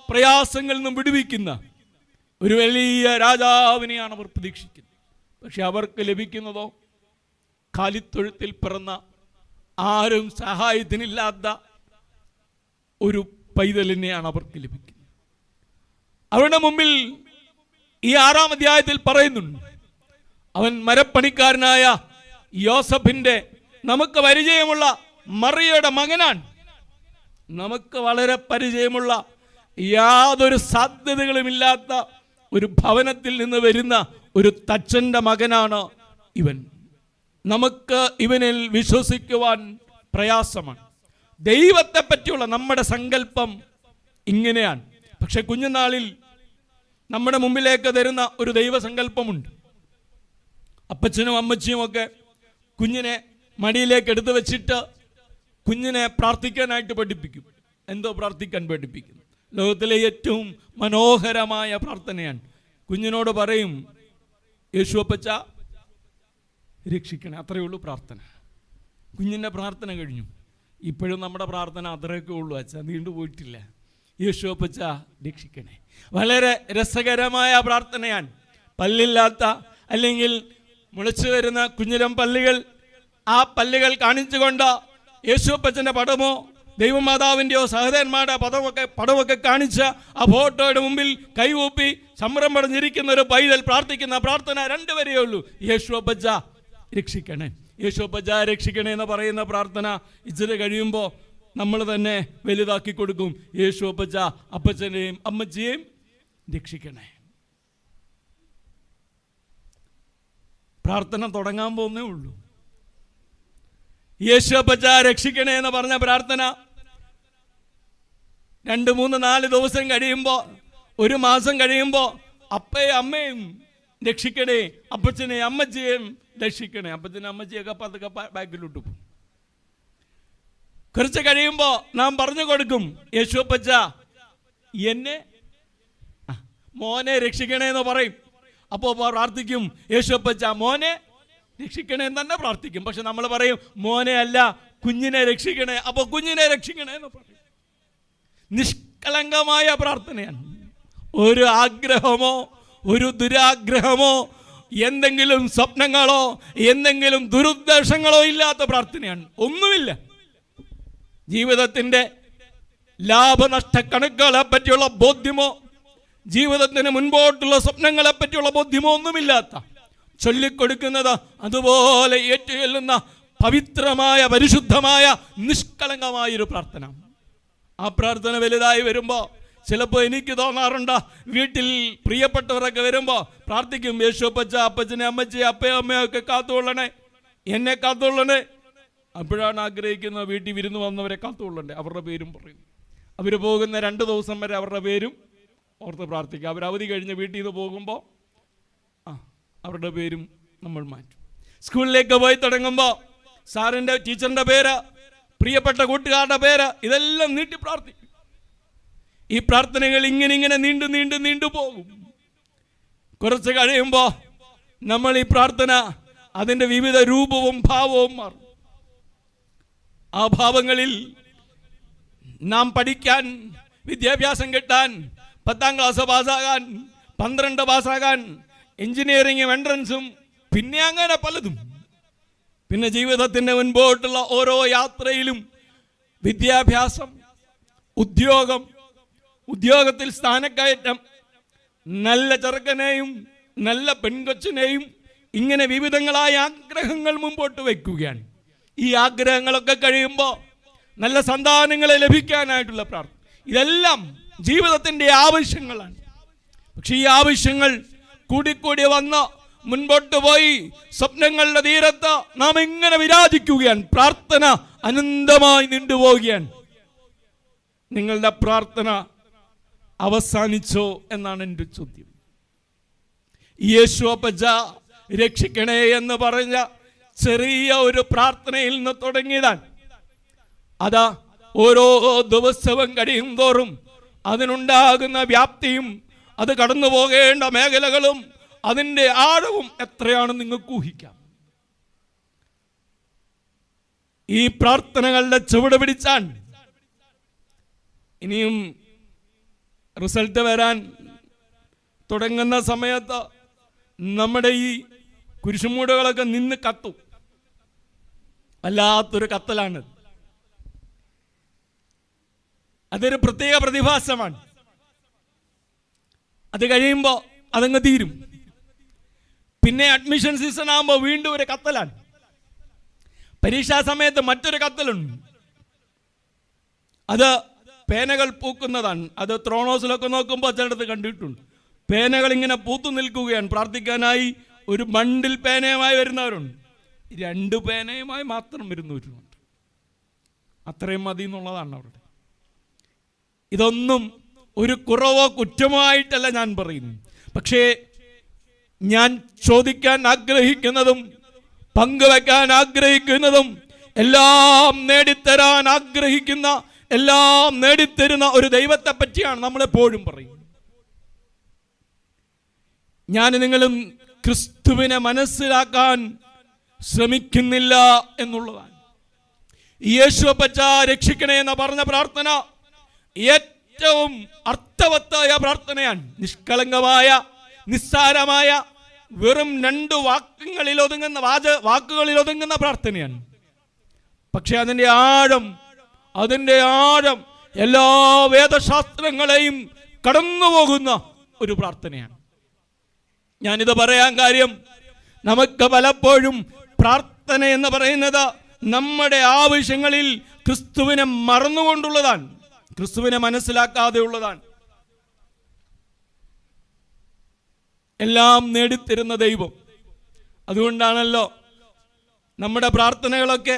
പ്രയാസങ്ങളിൽ നിന്നും വിടുവിക്കുന്ന ഒരു വലിയ രാജാവിനെയാണ് അവർ പ്രതീക്ഷിക്കുന്നത്. പക്ഷെ അവർക്ക് ലഭിക്കുന്നതോ കാലിത്തൊഴുത്തിൽ പിറന്ന, ആരും സഹായത്തിനില്ലാത്ത ഒരു പൈതലിനെയാണ് അവർക്ക് ലഭിക്കുന്നത്. അവരുടെ മുമ്പിൽ ഈ 6-ാം അധ്യായത്തിൽ പറയുന്നുണ്ട്, അവൻ മരപ്പണിക്കാരനായ യോസഫിന്റെ, നമുക്ക് പരിചയമുള്ള മറിയയുടെ മകനാണ്. നമുക്ക് വളരെ പരിചയമുള്ള, യാതൊരു സാധ്യതകളുമില്ലാത്ത ഒരു ഭവനത്തിൽ നിന്ന് വരുന്ന ഒരു തച്ചന്റെ മകനാണ് ഇവൻ. നമുക്ക് ഇവനിൽ വിശ്വസിക്കുവാൻ പ്രയാസമാണ്. ദൈവത്തെ പറ്റിയുള്ള നമ്മുടെ സങ്കല്പം ഇങ്ങനെയാണ്. പക്ഷെ കുഞ്ഞുനാളിൽ നമ്മുടെ മുമ്പിലേക്ക് തരുന്ന ഒരു ദൈവസങ്കല്പമുണ്ട്. അപ്പച്ചനും അമ്മച്ചിയും ഒക്കെ കുഞ്ഞിനെ മടിയിലേക്ക് എടുത്തു വെച്ചിട്ട് കുഞ്ഞിനെ പ്രാർത്ഥിക്കാനായിട്ട് പഠിപ്പിക്കും. എന്തോ പ്രാർത്ഥിക്കാൻ പഠിപ്പിക്കും? ലോകത്തിലെ ഏറ്റവും മനോഹരമായ പ്രാർത്ഥനയാണ്. കുഞ്ഞിനോട് പറയും, യേശു അപ്പച്ച രക്ഷിക്കണേ. അത്രയേ ഉള്ളൂ പ്രാർത്ഥന. കുഞ്ഞിൻ്റെ പ്രാർത്ഥന കഴിഞ്ഞു. ഇപ്പോഴും നമ്മുടെ പ്രാർത്ഥന അത്രയൊക്കെ ഉള്ളൂ അച്ഛാ, നീണ്ടുപോയിട്ടില്ല. യേശു അപ്പച്ച രക്ഷിക്കണേ. വളരെ രസകരമായ പ്രാർത്ഥനയാണ്. പല്ലില്ലാത്ത, അല്ലെങ്കിൽ മുളച്ചു വരുന്ന കുഞ്ഞിലം പല്ലുകൾ, ആ പല്ലുകൾ കാണിച്ചുകൊണ്ട് യേശു അപ്പച്ചൻ്റെ പടമോ ദൈവമാതാവിൻ്റെയോ സഹോദരന്മാരുടെ പടമൊക്കെ കാണിച്ച് ആ ഫോട്ടോയുടെ മുമ്പിൽ കൈകൂപ്പി സംഭ്രം പടഞ്ഞിരിക്കുന്ന ഒരു പൈതൽ പ്രാർത്ഥിക്കുന്ന പ്രാർത്ഥന 2 വരെയേ ഉള്ളൂ. യേശു അപ്പച്ച രക്ഷിക്കണേ, യേശു അപ്പച്ച രക്ഷിക്കണേ എന്ന് പറയുന്ന പ്രാർത്ഥന ഇച്ചിരി കഴിയുമ്പോൾ നമ്മൾ തന്നെ വലുതാക്കി കൊടുക്കും. യേശു അപ്പച്ച അപ്പച്ചനെയും അമ്മച്ചിയെയും രക്ഷിക്കണേ. പ്രാർത്ഥന തുടങ്ങാൻ പോകുന്നേ ഉള്ളൂ. യേശു അപ്പച്ച രക്ഷിക്കണേ എന്ന് പറഞ്ഞ പ്രാർത്ഥന 2, 3, 4 ദിവസം കഴിയുമ്പോൾ, 1 മാസം കഴിയുമ്പോൾ അപ്പയും അമ്മയും രക്ഷിക്കണേ, അപ്പച്ചനെയും അമ്മച്ചിയെയും രക്ഷിക്കണേ. അപ്പച്ചനും അമ്മച്ചിയൊക്കെ പതുക്കെ ബാക്കിലോട്ട് പോകും. കുറച്ച് കഴിയുമ്പോൾ നാം പറഞ്ഞു കൊടുക്കും, യേശു അപ്പച്ച എന്നെ മോനെ രക്ഷിക്കണേ എന്ന് പറയും. അപ്പോൾ പ്രാർത്ഥിക്കും, യേശു അപ്പച്ച മോനെ രക്ഷിക്കണേ എന്ന് തന്നെ പ്രാർത്ഥിക്കും. പക്ഷെ നമ്മൾ പറയും മോനെ അല്ല കുഞ്ഞിനെ രക്ഷിക്കണേ. അപ്പോൾ കുഞ്ഞിനെ രക്ഷിക്കണേ എന്ന് പറയും. നിഷ്കളങ്കമായ പ്രാർത്ഥനയാണ്. ഒരു ആഗ്രഹമോ ഒരു ദുരാഗ്രഹമോ എന്തെങ്കിലും സ്വപ്നങ്ങളോ എന്തെങ്കിലും ദുരുദ്ദേശങ്ങളോ ഇല്ലാത്ത പ്രാർത്ഥനയാണ്. ഒന്നുമില്ല. ജീവിതത്തിൻ്റെ ലാഭനഷ്ട കണക്കുകളെ പറ്റിയുള്ള ബോധ്യമോ ജീവിതത്തിന് മുൻപോട്ടുള്ള സ്വപ്നങ്ങളെ പറ്റിയുള്ള ബോധ്യമോ ഒന്നുമില്ലാത്ത, ചൊല്ലിക്കൊടുക്കുന്നത് അതുപോലെ ഏറ്റുചൊല്ലുന്ന പവിത്രമായ പരിശുദ്ധമായ നിഷ്കളങ്കമായൊരു പ്രാർത്ഥന. ആ പ്രാർത്ഥന വലുതായി വരുമ്പോൾ ചിലപ്പോൾ എനിക്ക് തോന്നാറുണ്ട്, വീട്ടിൽ പ്രിയപ്പെട്ടവരൊക്കെ വരുമ്പോൾ പ്രാർത്ഥിക്കും, യേശുപ്പച്ച അപ്പച്ചനെ അമ്മച്ചി അപ്പയോ അമ്മയോ ഒക്കെ കാത്തുകൊള്ളണേ, എന്നെ കാത്തുകൊള്ളണേ. അപ്പോഴാണ് ആഗ്രഹിക്കുന്നത് വീട്ടിൽ വിരുന്ന് വന്നവരെ കാത്തുകൊള്ളണ്ടേ, അവരുടെ പേരും പറയും. അവർ പോകുന്ന 2 ദിവസം വരെ അവരുടെ പേരും ഓർത്ത് പ്രാർത്ഥിക്കുക. അവർ അവധി കഴിഞ്ഞ് വീട്ടിൽ നിന്ന് പോകുമ്പോൾ അവരുടെ പേരും നമ്മൾ മാറ്റും. സ്കൂളിലേക്ക് പോയി തുടങ്ങുമ്പോൾ സാറിൻ്റെ ടീച്ചറിൻ്റെ പേര്, പ്രിയപ്പെട്ട കൂട്ടുകാരുടെ പേര്, ഇതെല്ലാം നീട്ടി പ്രാർത്ഥിക്കും. ഈ പ്രാർത്ഥനകൾ ഇങ്ങനെ നീണ്ടു പോകും. കുറച്ച് കഴിയുമ്പോൾ നമ്മൾ ഈ പ്രാർത്ഥന അതിൻ്റെ വിവിധ രൂപവും ഭാവവും മാറും. ആ ഭാവങ്ങളിൽ നാം പഠിക്കാൻ, വിദ്യാഭ്യാസം കിട്ടാൻ, 10ാം ക്ലാസ് പാസ്സാകാൻ, 12 പാസ്സാകാൻ, എഞ്ചിനീയറിംഗും എൻട്രൻസും, പിന്നെ അങ്ങനെ പലതും. പിന്നെ ജീവിതത്തിൻ്റെ മുൻപോട്ടുള്ള ഓരോ യാത്രയിലും വിദ്യാഭ്യാസം, ഉദ്യോഗത്തിൽ സ്ഥാനക്കയറ്റം, നല്ല ചെറുക്കനെയും നല്ല പെൺകൊച്ചിനെയും, ഇങ്ങനെ വിവിധങ്ങളായ ആഗ്രഹങ്ങൾ മുമ്പോട്ട് വയ്ക്കുകയാണ്. ഈ ആഗ്രഹങ്ങളൊക്കെ കഴിയുമ്പോൾ നല്ല സന്താനങ്ങളെ ലഭിക്കാനായിട്ടുള്ള പ്രാർത്ഥന, ഇതെല്ലാം ജീവിതത്തിൻ്റെ ആവശ്യങ്ങളാണ്. പക്ഷെ ഈ ആവശ്യങ്ങൾ കൂടിക്കൂടി വന്ന് മുൻപോട്ട് പോയി സ്വപ്നങ്ങളുടെ തീരത്ത് നാം ഇങ്ങനെ വിരാജിക്കുകയാണ്. പ്രാർത്ഥന അനന്തമായി നീണ്ടുപോവുകയാണ്. നിങ്ങളുടെ പ്രാർത്ഥന അവസാനിച്ചോ എന്നാണ് എൻ്റെ ചോദ്യം. യേശുപ്പച്ച രക്ഷിക്കണേ എന്ന് പറഞ്ഞ ചെറിയ ഒരു പ്രാർത്ഥനയിൽ നിന്ന് തുടങ്ങിയതാണ്. അതാ ഓരോ ദിവസവും കഴിയും തോറും അതിനുണ്ടാകുന്ന വ്യാപ്തിയും അത് കടന്നു പോകേണ്ട മേഖലകളും അതിൻ്റെ ആഴവും എത്രയാണെന്ന് നിങ്ങൾക്ക് ഊഹിക്കാം. ഈ പ്രാർത്ഥനകളുടെ ചുവട് പിടിച്ചാൽ ഇനിയും റിസൾട്ട് വരാൻ തുടങ്ങുന്ന സമയത്ത് നമ്മുടെ ഈ കുരിശുമൂടുകളൊക്കെ നിന്ന് കത്തും. വല്ലാത്തൊരു കത്തലാണ്. അതൊരു പ്രത്യേക പ്രതിഭാസമാണ്. അത് കഴിയുമ്പോൾ അതങ്ങ് തീരും. പിന്നെ അഡ്മിഷൻ സീസൺ ആകുമ്പോൾ വീണ്ടും ഒരു കത്തലാണ്. പരീക്ഷാ സമയത്ത് മറ്റൊരു കത്തലുണ്ട്. അത് പേനകൾ പൂക്കുന്നതാണ്. അത് ത്രോണോസിലൊക്കെ നോക്കുമ്പോൾ ചിലടത്ത് കണ്ടിട്ടുണ്ട്. പേനകൾ ഇങ്ങനെ പൂത്തു നിൽക്കുകയാണ്. പ്രാർത്ഥിക്കാനായി ഒരു ബണ്ടിൽ പേനയുമായി വരുന്നവരുണ്ട്, 2 പേനയുമായി മാത്രം വരുന്നവരുമുണ്ട്. അത്രയും മതി എന്നുള്ളതാണ് അവരുടെ. ഇതൊന്നും ഒരു കുറവോ കുറ്റമോ ആയിട്ടല്ല ഞാൻ പറയുന്നു. പക്ഷേ ഞാൻ ചോദിക്കാൻ ആഗ്രഹിക്കുന്നതും പങ്കുവെക്കാൻ ആഗ്രഹിക്കുന്നതും എല്ലാം നേടിത്തരാൻ ആഗ്രഹിക്കുന്ന, എല്ലാം നേടിത്തരുന്ന ഒരു ദൈവത്തെ പറ്റിയാണ് നമ്മളെപ്പോഴും പറയുന്നത്. ഞാൻ നിങ്ങളും ക്രിസ്തുവിനെ മനസ്സിലാക്കാൻ ശ്രമിക്കുന്നില്ല എന്നുള്ളതാണ്. യേശുപ്പച്ച രക്ഷിക്കണേ എന്ന് പറഞ്ഞ പ്രാർത്ഥന ഏറ്റവും അർത്ഥവത്തായ പ്രാർത്ഥനയാണ്. നിഷ്കളങ്കമായ, നിസ്സാരമായ, വെറും 2 വാക്കുകളിൽ ഒതുങ്ങുന്ന പ്രാർത്ഥനയാണ്. പക്ഷെ അതിൻ്റെ ആഴം എല്ലാ വേദശാസ്ത്രങ്ങളെയും കടന്നുപോകുന്ന ഒരു പ്രാർത്ഥനയാണ്. ഞാനിത് പറയാൻ കാര്യം, നമുക്ക് പലപ്പോഴും പ്രാർത്ഥന എന്ന് പറയുന്നത് നമ്മുടെ ആവശ്യങ്ങളിൽ ക്രിസ്തുവിനെ മറന്നുകൊണ്ടുള്ളതാണ്, ക്രിസ്തുവിനെ മനസ്സിലാക്കാതെ ഉള്ളതാണ്. എല്ലാം നേടിത്തരുന്ന ദൈവം. അതുകൊണ്ടാണല്ലോ നമ്മുടെ പ്രാർത്ഥനകളൊക്കെ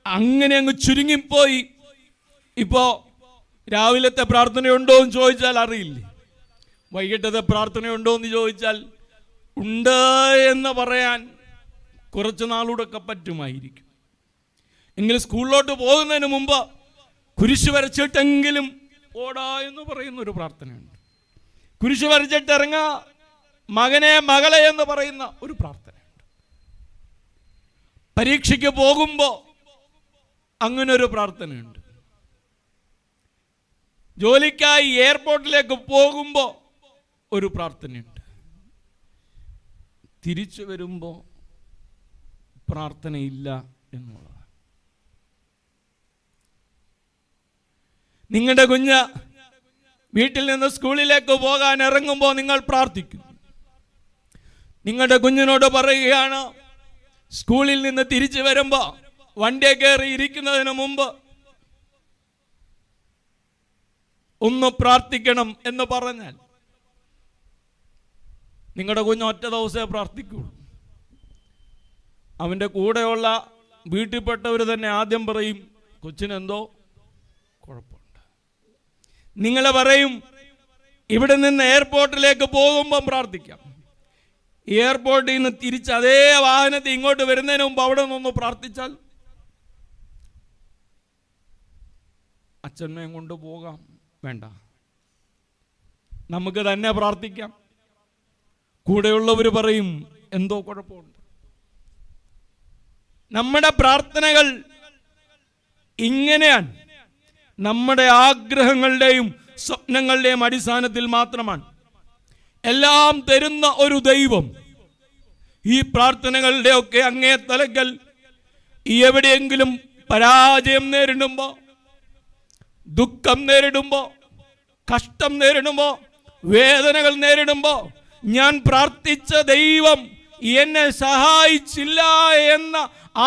അങ്ങനെ അങ്ങ് ചുരുങ്ങിപ്പോയി. ഇപ്പോൾ രാവിലത്തെ പ്രാർത്ഥനയുണ്ടോ എന്ന് ചോദിച്ചാൽ അറിയില്ലേ, വൈകിട്ടത്തെ പ്രാർത്ഥനയുണ്ടോ എന്ന് ചോദിച്ചാൽ ഉണ്ട് എന്ന് പറയാൻ കുറച്ച് നാളൂടൊക്കെ പറ്റുമായിരിക്കും. എങ്കിലും സ്കൂളിലോട്ട് പോകുന്നതിന് മുമ്പ് കുരിശ് വരച്ചിട്ടെങ്കിലും ഓടാ എന്ന് പറയുന്നൊരു പ്രാർത്ഥനയുണ്ട്. കുരിശ് വരച്ചിട്ടിറങ്ങാ മകനെ മകളെ എന്ന് പറയുന്ന ഒരു പ്രാർത്ഥനയുണ്ട്. പരീക്ഷയ്ക്ക് പോകുമ്പോൾ അങ്ങനൊരു പ്രാർത്ഥനയുണ്ട്. ജോലിക്കായി എയർപോർട്ടിലേക്ക് പോകുമ്പോൾ ഒരു പ്രാർത്ഥനയുണ്ട്. തിരിച്ചു വരുമ്പോൾ പ്രാർത്ഥനയില്ല എന്നുള്ളതാണ്. നിങ്ങളുടെ കുഞ്ഞ് വീട്ടിൽ നിന്ന് സ്കൂളിലേക്ക് പോകാൻ ഇറങ്ങുമ്പോൾ നിങ്ങൾ പ്രാർത്ഥിക്കുന്നു. നിങ്ങളുടെ കുഞ്ഞിനോട് പറയുകയാണ്, സ്കൂളിൽ നിന്ന് തിരിച്ചു വരുമ്പോൾ വണ്ടിയെ കയറി ഇരിക്കുന്നതിന് മുമ്പ് ഒന്ന് പ്രാർത്ഥിക്കണം എന്ന് പറഞ്ഞാൽ നിങ്ങളുടെ കുഞ്ഞ് ഒറ്റ ദിവസമേ പ്രാർത്ഥിക്കുള്ളൂ. അവൻ്റെ കൂടെയുള്ള വീട്ടിൽപ്പെട്ടവർ തന്നെ ആദ്യം പറയും, കൊച്ചിനെന്തോ കുഴപ്പമുണ്ട്. നിങ്ങൾ പറയും, ഇവിടെ നിന്ന് എയർപോർട്ടിലേക്ക് പോകുമ്പം പ്രാർത്ഥിക്കാം. എയർപോർട്ടിൽ നിന്ന് തിരിച്ച് അതേ വാഹനത്തിൽ ഇങ്ങോട്ട് വരുന്നതിന് മുമ്പ് അവിടെ നിന്നൊന്ന് പ്രാർത്ഥിച്ചാൽ അച്ഛനെയും കൊണ്ട് പോകാം. വേണ്ട, നമുക്ക് തന്നെ പ്രാർത്ഥിക്കാം. കൂടെയുള്ളവർ പറയും എന്തോ കുഴപ്പമുണ്ട്. നമ്മുടെ പ്രാർത്ഥനകൾ ഇങ്ങനെയാണ്. നമ്മുടെ ആഗ്രഹങ്ങളുടെയും സ്വപ്നങ്ങളുടെയും അടിസ്ഥാനത്തിൽ മാത്രമാണ്. എല്ലാം തരുന്ന ഒരു ദൈവം ഈ പ്രാർത്ഥനകളുടെ ഒക്കെ അങ്ങേ തലക്കൽ എവിടെയെങ്കിലും പരാജയം നേരിടുമ്പോൾ, ദുഃഖം നേരിടുമ്പോൾ, കഷ്ടം നേരിടുമ്പോൾ, വേദനകൾ നേരിടുമ്പോൾ ഞാൻ പ്രാർത്ഥിച്ച ദൈവം എന്നെ സഹായിച്ചില്ല എന്ന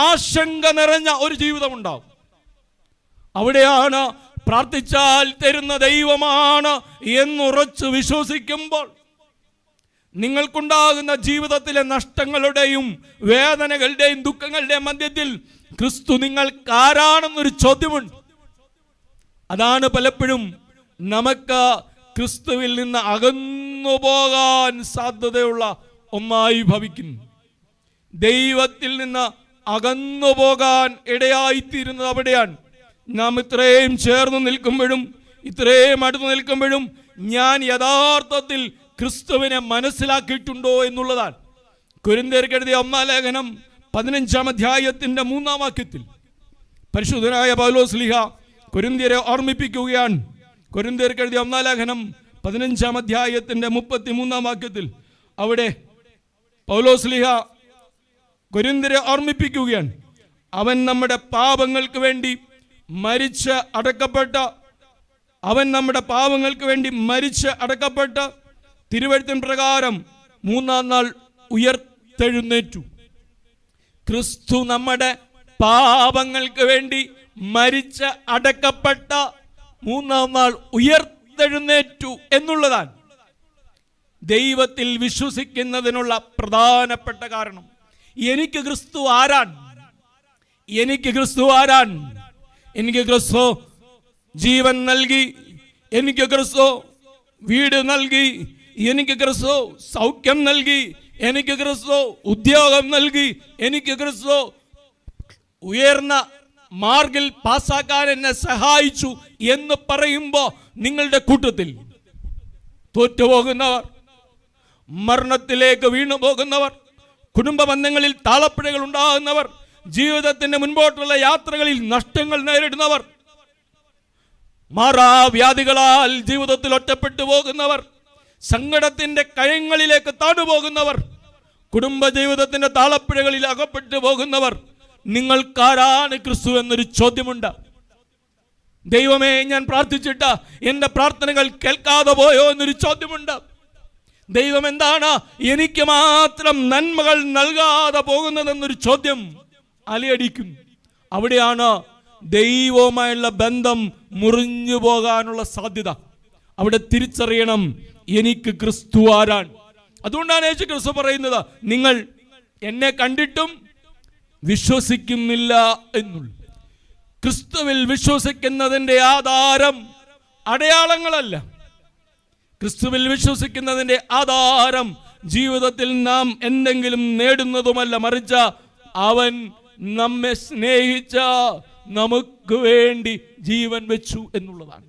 ആശങ്ക നിറഞ്ഞ ഒരു ജീവിതമുണ്ടാവും. അവിടെയാണ് പ്രാർത്ഥിച്ചാൽ തരുന്ന ദൈവമാണ് എന്നുറച്ചു വിശ്വസിക്കുമ്പോൾ നിങ്ങൾക്കുണ്ടാകുന്ന ജീവിതത്തിലെ നഷ്ടങ്ങളുടെയും വേദനകളുടെയും ദുഃഖങ്ങളുടെയും മധ്യത്തിൽ ക്രിസ്തു നിങ്ങൾക്കാരാണെന്നൊരു ചോദ്യമുണ്ട്. അതാണ് പലപ്പോഴും നമുക്ക് ക്രിസ്തുവിൽ നിന്ന് അകന്നു പോകാൻ സാധ്യതയുള്ള ഒന്നായി ഭവിക്കുന്നു. ദൈവത്തിൽ നിന്ന് അകന്നു പോകാൻ ഇടയായിത്തീരുന്നത് അവിടെയാണ്. നാം ഇത്രയും ചേർന്ന് നിൽക്കുമ്പോഴും ഇത്രയും അടുത്ത് നിൽക്കുമ്പോഴും ഞാൻ യഥാർത്ഥത്തിൽ ക്രിസ്തുവിനെ മനസ്സിലാക്കിയിട്ടുണ്ടോ എന്നുള്ളതാണ്. കൊരിന്ത്യർക്ക് എഴുതിയ 1-ാം ലേഖനം 15-ാം അധ്യായത്തിന്റെ 3-ാം വാക്യത്തിൽ പരിശുദ്ധനായ പൗലോസ് ശ്ലീഹ കൊരിന്ത്യരെ ഓർമ്മിപ്പിക്കുകയാണ്. കൊരിന്ത്യർക്ക് എഴുതിയ 1-ാം ലേഖനം 15-ാം അധ്യായത്തിന്റെ 33-ാം വാക്യത്തിൽ അവിടെ പൗലോസ് ശ്ലീഹ കൊരിന്ത്യരെ ഓർമ്മിപ്പിക്കുകയാണ്. അവൻ നമ്മുടെ പാപങ്ങൾക്ക് വേണ്ടി മരിച്ച് അടക്കപ്പെട്ട തിരുവെഴുത്തിൻ പ്രകാരം 3-ാം നാൾ ഉയർത്തെഴുന്നേറ്റു. ക്രിസ്തു നമ്മുടെ പാപങ്ങൾക്ക് വേണ്ടി മരിച്ച് അടക്കപ്പെട്ട 3-ാം നാൾ ഉയർത്തെഴുന്നേറ്റു എന്നുള്ളതാണ് ദൈവത്തിൽ വിശ്വസിക്കുന്നതിനുള്ള പ്രധാനപ്പെട്ട കാരണം. എനിക്ക് ക്രിസ്തു ആരാണ്? എനിക്ക് ക്രിസ്തു ജീവൻ നൽകി, എനിക്ക് ക്രിസ്തു വീട് നൽകി, എനിക്ക് ക്രിസ്തു സൗഖ്യം നൽകി, എനിക്ക് ക്രിസ്തു ഉദ്യോഗം നൽകി, എനിക്ക് ക്രിസ്തു ഉയർന്ന മാർഗിൽ പാസ്സാക്കാൻ എന്നെ സഹായിച്ചു എന്ന് പറയുമ്പോൾ നിങ്ങളുടെ കൂട്ടത്തിൽ തോറ്റുപോകുന്നവർ, മരണത്തിലേക്ക് വീണു പോകുന്നവർ, കുടുംബ ബന്ധങ്ങളിൽ താളപ്പിഴകൾ ഉണ്ടാകുന്നവർ, ജീവിതത്തിന്റെ മുൻപോട്ടുള്ള യാത്രകളിൽ നഷ്ടങ്ങൾ നേരിടുന്നവർ, മാറാവ്യാധികളാൽ ജീവിതത്തിൽ ഒറ്റപ്പെട്ടു പോകുന്നവർ, സങ്കടത്തിന്റെ കയങ്ങളിലേക്ക് താണുപോകുന്നവർ, കുടുംബ ജീവിതത്തിന്റെ താളപ്പിഴകളിൽ അകപ്പെട്ടു പോകുന്നവർ, നിങ്ങൾക്കാരാണ് ക്രിസ്തു എന്നൊരു ചോദ്യമുണ്ട്. ദൈവമേ, ഞാൻ പ്രാർത്ഥിച്ചിട്ട് എൻ്റെ പ്രാർത്ഥനകൾ കേൾക്കാതെ പോയോ എന്നൊരു ചോദ്യമുണ്ട്. ദൈവം എന്താണ് എനിക്ക് മാത്രം നന്മകൾ നൽകാതെ പോകുന്നതെന്നൊരു ചോദ്യം അലയടിക്കും. അവിടെയാണ് ദൈവവുമായുള്ള ബന്ധം മുറിഞ്ഞു പോകാനുള്ള സാധ്യത. അവിടെ തിരിച്ചറിയണം എനിക്ക് ക്രിസ്തു ആരാണ്. അതുകൊണ്ടാണ് യേശു ക്രിസ്തു പറയുന്നത്, നിങ്ങൾ എന്നെ കണ്ടിട്ടും വിശ്വസിക്കുന്നില്ല എന്നുള്ളു. ക്രിസ്തുവിൽ വിശ്വസിക്കുന്നതിൻ്റെ ആധാരം അടയാളങ്ങളല്ല. ക്രിസ്തുവിൽ വിശ്വസിക്കുന്നതിൻ്റെ ആധാരം ജീവിതത്തിൽ നാം എന്തെങ്കിലും നേടുന്നതുമല്ല, മറിച്ച് അവൻ നമ്മെ സ്നേഹിച്ച നമുക്ക് വേണ്ടി ജീവൻ വെച്ചു എന്നുള്ളതാണ്.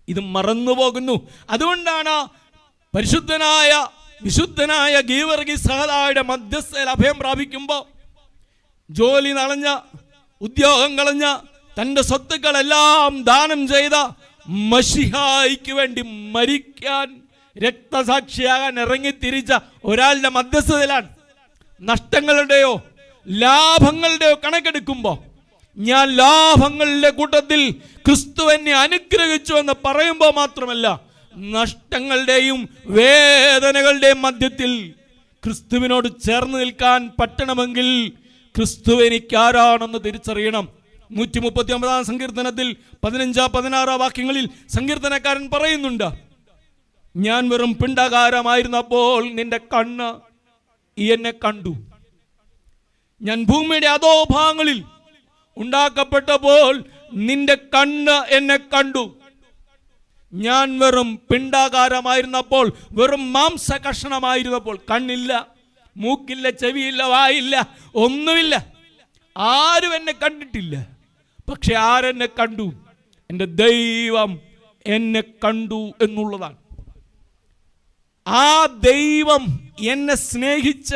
ഇത് മറന്നുപോകുന്നു. അതുകൊണ്ടാണ് വിശുദ്ധനായ ഗീവർഗീസ് സഹദായുടെ മധ്യസ്ഥയിൽ അഭയം പ്രാപിക്കുമ്പോൾ ജോലി കളഞ്ഞ, ഉദ്യോഗം കളഞ്ഞ, തൻ്റെ സ്വത്തുക്കളെല്ലാം ദാനം ചെയ്ത മശിഹായ്ക്ക് വേണ്ടി മരിക്കാൻ, രക്തസാക്ഷിയാകാൻ ഇറങ്ങിത്തിരിച്ച ഒരാളുടെ മധ്യസ്ഥതയിലാണ്. നഷ്ടങ്ങളുടെയോ ലാഭങ്ങളുടെയോ കണക്കെടുക്കുമ്പോൾ ഞാൻ ലാഭങ്ങളുടെ കൂട്ടത്തിൽ ക്രിസ്തു എന്നെ അനുഗ്രഹിച്ചു എന്ന് പറയുമ്പോൾ മാത്രമല്ല, നഷ്ടങ്ങളുടെയും വേദനകളുടെയും മധ്യത്തിൽ ക്രിസ്തുവിനോട് ചേർന്ന് നിൽക്കാൻ പറ്റണമെങ്കിൽ ക്രിസ്തു എനിക്കാരാണെന്ന് തിരിച്ചറിയണം. 139 സങ്കീർത്തനത്തിൽ 15-16 വാക്യങ്ങളിൽ സങ്കീർത്തനക്കാരൻ പറയുന്നുണ്ട്, ഞാൻ വെറും പിണ്ഡകാരമായിരുന്നപ്പോൾ നിന്റെ കണ്ണ് എന്നെ കണ്ടു. ഞാൻ ഭൂമിയുടെ അധോഭാഗങ്ങളിൽ ഉണ്ടാക്കപ്പെട്ടപ്പോൾ നിന്റെ കണ്ണ് എന്നെ കണ്ടു. ഞാൻ വെറും പിണ്ഡാകാരമായിരുന്നപ്പോൾ, വെറും മാംസ കഷണമായിരുന്നപ്പോൾ, കണ്ണില്ല, മൂക്കില്ല, ചെവിയില്ല, വായില്ല, ഒന്നുമില്ല, ആരും എന്നെ കണ്ടിട്ടില്ല. പക്ഷെ ആരെന്നെ കണ്ടു? എൻ്റെ ദൈവം എന്നെ കണ്ടു എന്നുള്ളതാണ്. ആ ദൈവം എന്നെ സ്നേഹിച്ച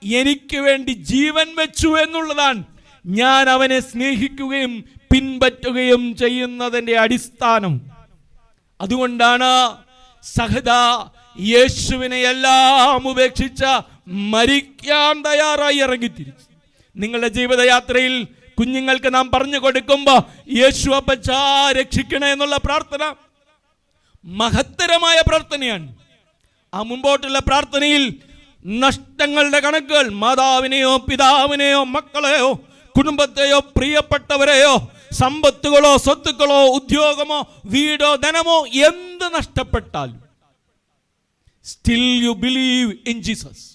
എനിക്ക് വേണ്ടി ജീവൻ വെച്ചു എന്നുള്ളതാണ് ഞാൻ അവനെ സ്നേഹിക്കുകയും പിൻപറ്റുകയും ചെയ്യുന്നതിൻ്റെ അടിസ്ഥാനം. അതുകൊണ്ടാണ് സഹദ യേശുവിനെ എല്ലാം ഉപേക്ഷിച്ച മരിക്കാൻ തയ്യാറായി ഇറങ്ങിത്തിരിച്ചു. നിങ്ങളുടെ ജീവിതയാത്രയിൽ കുഞ്ഞുങ്ങൾക്ക് നാം പറഞ്ഞു കൊടുക്കുമ്പോൾ യേശു അപ്പച്ചാ രക്ഷിക്കണേ എന്നുള്ള പ്രാർത്ഥന മഹത്തരമായ പ്രാർത്ഥനയാണ്. ആ മുമ്പോട്ടുള്ള പ്രാർത്ഥനയിൽ നഷ്ടങ്ങളുടെ കണക്കുകൾ, മാതാവിനെയോ പിതാവിനെയോ മക്കളെയോ കുടുംബത്തെയോ പ്രിയപ്പെട്ടവരെയോ സമ്പത്തുകളോ സ്വത്തുക്കളോ ഉദ്യോഗമോ വീടോ ധനമോ എന്ത് നഷ്ടപ്പെട്ടാലും still you believe in Jesus.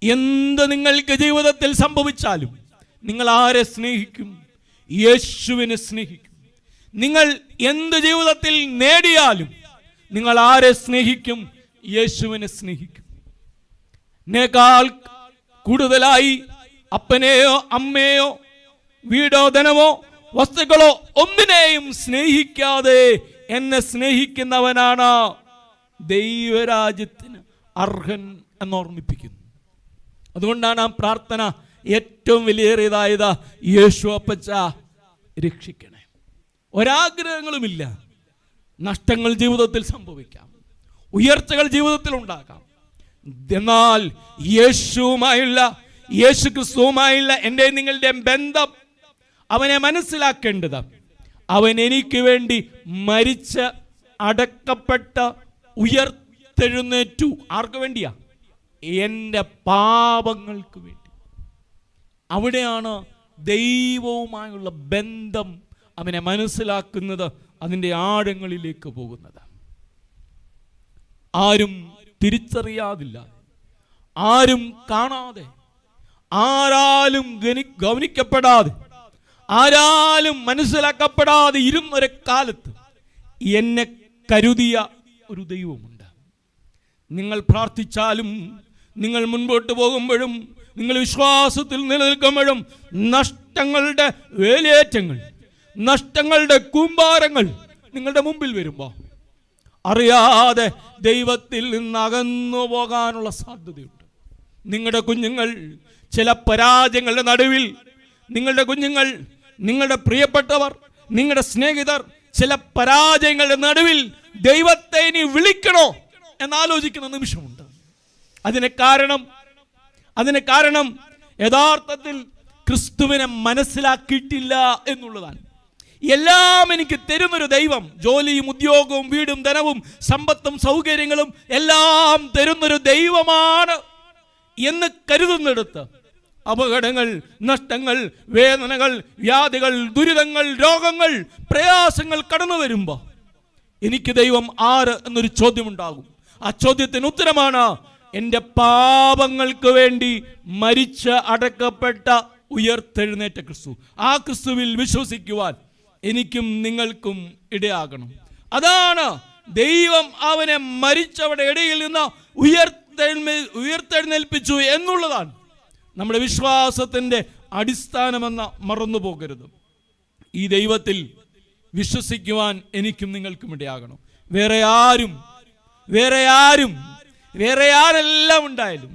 എന്ത് നിങ്ങൾക്ക് ജീവിതത്തിൽ സംഭവിച്ചാലും നിങ്ങൾ ആരെ സ്നേഹിക്കും? യേശുവിനെ സ്നേഹിക്കും. നിങ്ങൾ എന്ത് ജീവിതത്തിൽ നേടിയാലും നിങ്ങൾ ആരെ സ്നേഹിക്കും? യേശുവിനെ സ്നേഹിക്കും. എന്നേക്കാൾ കൂടുതലായി അപ്പനെയോ അമ്മയോ വീടോ ധനമോ വസ്തുക്കളോ ഒന്നിനെയും സ്നേഹിക്കാതെ എന്നെ സ്നേഹിക്കുന്നവനാണ് ദൈവരാജ്യത്തിന് അർഹൻ എന്നോർമ്മിപ്പിക്കുന്നു. അതുകൊണ്ടാണ് ആ പ്രാർത്ഥന ഏറ്റവും വിലയേറിയതായത്, യേശു അപ്പച്ച രക്ഷിക്കണേ. ഒരാഗ്രഹങ്ങളുമില്ല. നഷ്ടങ്ങൾ ജീവിതത്തിൽ സംഭവിക്കാം, ഉയർച്ചകൾ ജീവിതത്തിൽ ഉണ്ടാകാം. എന്നാൽ യേശുവുമായുള്ള, യേശു ക്രിസ്തുവുമായുള്ള എൻ്റെ നിങ്ങളുടെ ബന്ധം അവനെ മനസ്സിലാക്കേണ്ടത്, അവൻ എനിക്ക് വേണ്ടി മരിച്ച് അടക്കപ്പെട്ട ഉയർത്തെഴുന്നേറ്റു. ആർക്ക് വേണ്ടിയാ? എൻ്റെ പാപങ്ങൾക്ക് വേണ്ടി. അവിടെയാണ് ദൈവവുമായുള്ള ബന്ധം അവനെ മനസ്സിലാക്കുന്നത്, അതിൻ്റെ ആഴങ്ങളിലേക്ക് പോകുന്നത്. ആരും തിരിച്ചറിയാതില്ല, ആരും കാണാതെ, ആരാലും ഗവനിക്കപ്പെടാതെ, ആരാലും മനസ്സിലാക്കപ്പെടാതെ ഇരുന്നൊരു കാലത്ത് എന്നെ കരുതിയ ഒരു ദൈവമുണ്ട്. നിങ്ങൾ പ്രാർത്ഥിച്ചാലും, നിങ്ങൾ മുൻപോട്ട് പോകുമ്പോഴും, നിങ്ങൾ വിശ്വാസത്തിൽ നിലനിൽക്കുമ്പോഴും നഷ്ടങ്ങളുടെ വേലിയേറ്റങ്ങൾ, നഷ്ടങ്ങളുടെ കൂമ്പാരങ്ങൾ നിങ്ങളുടെ മുമ്പിൽ വരുമ്പോൾ അറിയാതെ ദൈവത്തിൽ നിന്ന് അകന്നു പോകാനുള്ള സാധ്യതയുണ്ട്. നിങ്ങളുടെ കുഞ്ഞുങ്ങൾ ചില പരാജയങ്ങളുടെ നടുവിൽ, നിങ്ങളുടെ കുഞ്ഞുങ്ങൾ, നിങ്ങളുടെ പ്രിയപ്പെട്ടവർ, നിങ്ങളുടെ സ്നേഹിതർ ചില പരാജയങ്ങളുടെ നടുവിൽ ദൈവത്തെ ഇനി വിളിക്കണോ എന്നാലോചിക്കുന്ന നിമിഷമുണ്ട്. അതിന് കാരണം യഥാർത്ഥത്തിൽ ക്രിസ്തുവിനെ മനസ്സിലാക്കിയിട്ടില്ല എന്നുള്ളതാണ്. എല്ലാം എനിക്ക് തരുന്നൊരു ദൈവം, ജോലിയും ഉദ്യോഗവും വീടും ധനവും സമ്പത്തും സൗകര്യങ്ങളും എല്ലാം തരുന്നൊരു ദൈവമാണ് എന്ന് കരുതുന്നിടത്ത് അപകടങ്ങൾ, നഷ്ടങ്ങൾ, വേദനകൾ, വ്യാധികൾ, ദുരിതങ്ങൾ, രോഗങ്ങൾ, പ്രയാസങ്ങൾ കടന്നു വരുമ്പോൾ എനിക്ക് ദൈവം ആര് എന്നൊരു ചോദ്യമുണ്ടാകും. ആ ചോദ്യത്തിന് ഉത്തരമാണ് എൻ്റെ പാപങ്ങൾക്ക് വേണ്ടി മരിച്ച് അടക്കപ്പെട്ട ഉയർത്തെഴുന്നേറ്റ ക്രിസ്തു. ആ ക്രിസ്തുവിൽ വിശ്വസിക്കുവാൻ എനിക്കും നിങ്ങൾക്കും ഇടയാകണം. അതാണ് ദൈവം അവനെ മരിച്ചവരുടെ ഇടയിൽ നിന്ന് ഉയർത്തെഴുന്നേൽപ്പിച്ചു എന്നുള്ളതാണ് നമ്മുടെ വിശ്വാസത്തിൻ്റെ അടിസ്ഥാനമെന്ന മറന്നു പോകരുത്. ഈ ദൈവത്തിൽ വിശ്വസിക്കുവാൻ എനിക്കും നിങ്ങൾക്കും ഇടയാകണം. വേറെ ആരെല്ലാം ഉണ്ടായാലും.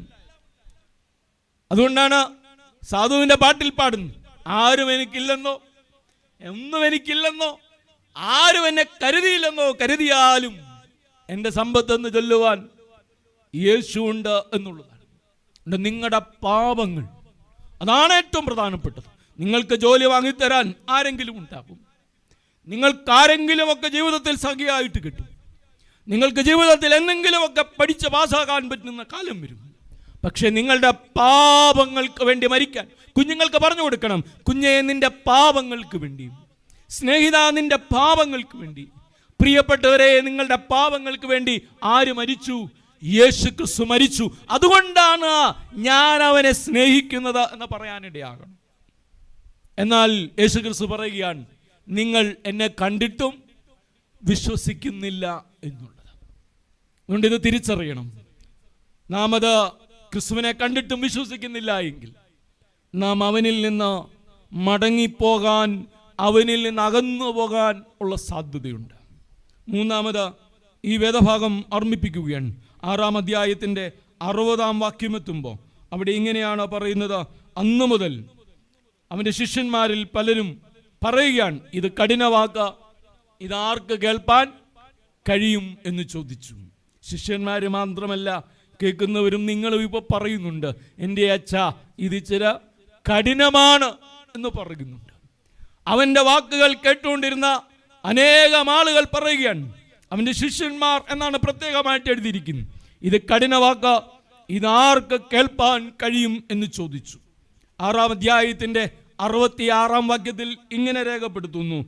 അതുകൊണ്ടാണ് സാധുവിന്റെ പാട്ടിൽ പാടുന്നു, ആരും എനിക്കില്ലെന്നോ, ഒന്നും എനിക്കില്ലെന്നോ, ആരും എന്നെ കരുതിയില്ലെന്നോ, കരുതിയാലും എൻ്റെ സമ്പത്തെന്ന് ചൊല്ലുവാൻ യേശുണ്ട് എന്നുള്ളതാണ്. നിങ്ങളുടെ പാപങ്ങൾ, അതാണ് ഏറ്റവും പ്രധാനപ്പെട്ടത്. നിങ്ങൾക്ക് ജോലി വാങ്ങിത്തരാൻ ആരെങ്കിലും ഉണ്ടാകും, നിങ്ങൾക്കാരെങ്കിലുമൊക്കെ ജീവിതത്തിൽ സഖിയായിട്ട് കിട്ടും, നിങ്ങൾക്ക് ജീവിതത്തിൽ എന്തെങ്കിലുമൊക്കെ പഠിച്ച് പാസ്സാകാൻ പറ്റുന്ന കാലം വരും. പക്ഷെ നിങ്ങളുടെ പാപങ്ങൾക്ക് വേണ്ടി മരിക്കാൻ കുഞ്ഞുങ്ങൾക്ക് പറഞ്ഞു കൊടുക്കണം, കുഞ്ഞെ നിന്റെ പാപങ്ങൾക്ക് വേണ്ടി, സ്നേഹിത നിന്റെ പാപങ്ങൾക്ക് വേണ്ടി, പ്രിയപ്പെട്ടവരെ നിങ്ങളുടെ പാപങ്ങൾക്ക് വേണ്ടി ആര് മരിച്ചു? യേശു ക്രിസ്തു മരിച്ചു. അതുകൊണ്ടാണ് ഞാൻ അവനെ സ്നേഹിക്കുന്നത് എന്ന് പറയാനിടയാകണം. എന്നാൽ യേശു ക്രിസ്തു പറയുകയാണ്, നിങ്ങൾ എന്നെ കണ്ടിട്ടും വിശ്വസിക്കുന്നില്ല എന്നുള്ളത്. അതുകൊണ്ട് ഇത് തിരിച്ചറിയണം. നാം അത് ക്രിസ്തുവിനെ കണ്ടിട്ടും വിശ്വസിക്കുന്നില്ല എങ്കിൽ നാം അവനിൽ നിന്ന് മടങ്ങിപ്പോകാൻ, അവനിൽ നിന്ന് അകന്നു പോകാൻ ഉള്ള സാധ്യതയുണ്ട്. മൂന്നാമത് ഈ വേദഭാഗം ഓർമ്മിപ്പിക്കുകയാണ്. 6-ാം അധ്യായത്തിൻ്റെ 60-ാം വാക്യമെത്തുമ്പോൾ അവിടെ ഇങ്ങനെയാണ് പറയുന്നത്, അന്നു മുതൽ അവൻ്റെ ശിഷ്യന്മാരിൽ പലരും പറയുകയാണ്, ഇത് കഠിനവാക്ക്, ഇതാർക്ക് കേൾപ്പാൻ കഴിയും എന്ന് ചോദിച്ചു. ശിഷ്യന്മാർ മാത്രമല്ല, കേൾക്കുന്നവരും നിങ്ങളും ഇപ്പോൾ പറയുന്നുണ്ട്, എൻ്റെ അച്ഛ ഇത് ഇച്ചിരി കഠിനമാണ് എന്ന് പറയുന്നുണ്ട്. അവൻ്റെ വാക്കുകൾ കേട്ടുകൊണ്ടിരുന്ന അനേകം ആളുകൾ പറയുകയാണ്, അവൻ്റെ ശിഷ്യന്മാർ എന്നാണ് പ്രത്യേകമായിട്ട് എഴുതിയിരിക്കുന്നത്, ഇത് കഠിനവാക്ക്, ഇതാർക്ക് കേൾപ്പാൻ കഴിയും എന്ന് ചോദിച്ചു. 6-ാം അധ്യായത്തിൻ്റെ 66-ാം വാക്യത്തിൽ ഇങ്ങനെ രേഖപ്പെടുത്തുന്നു,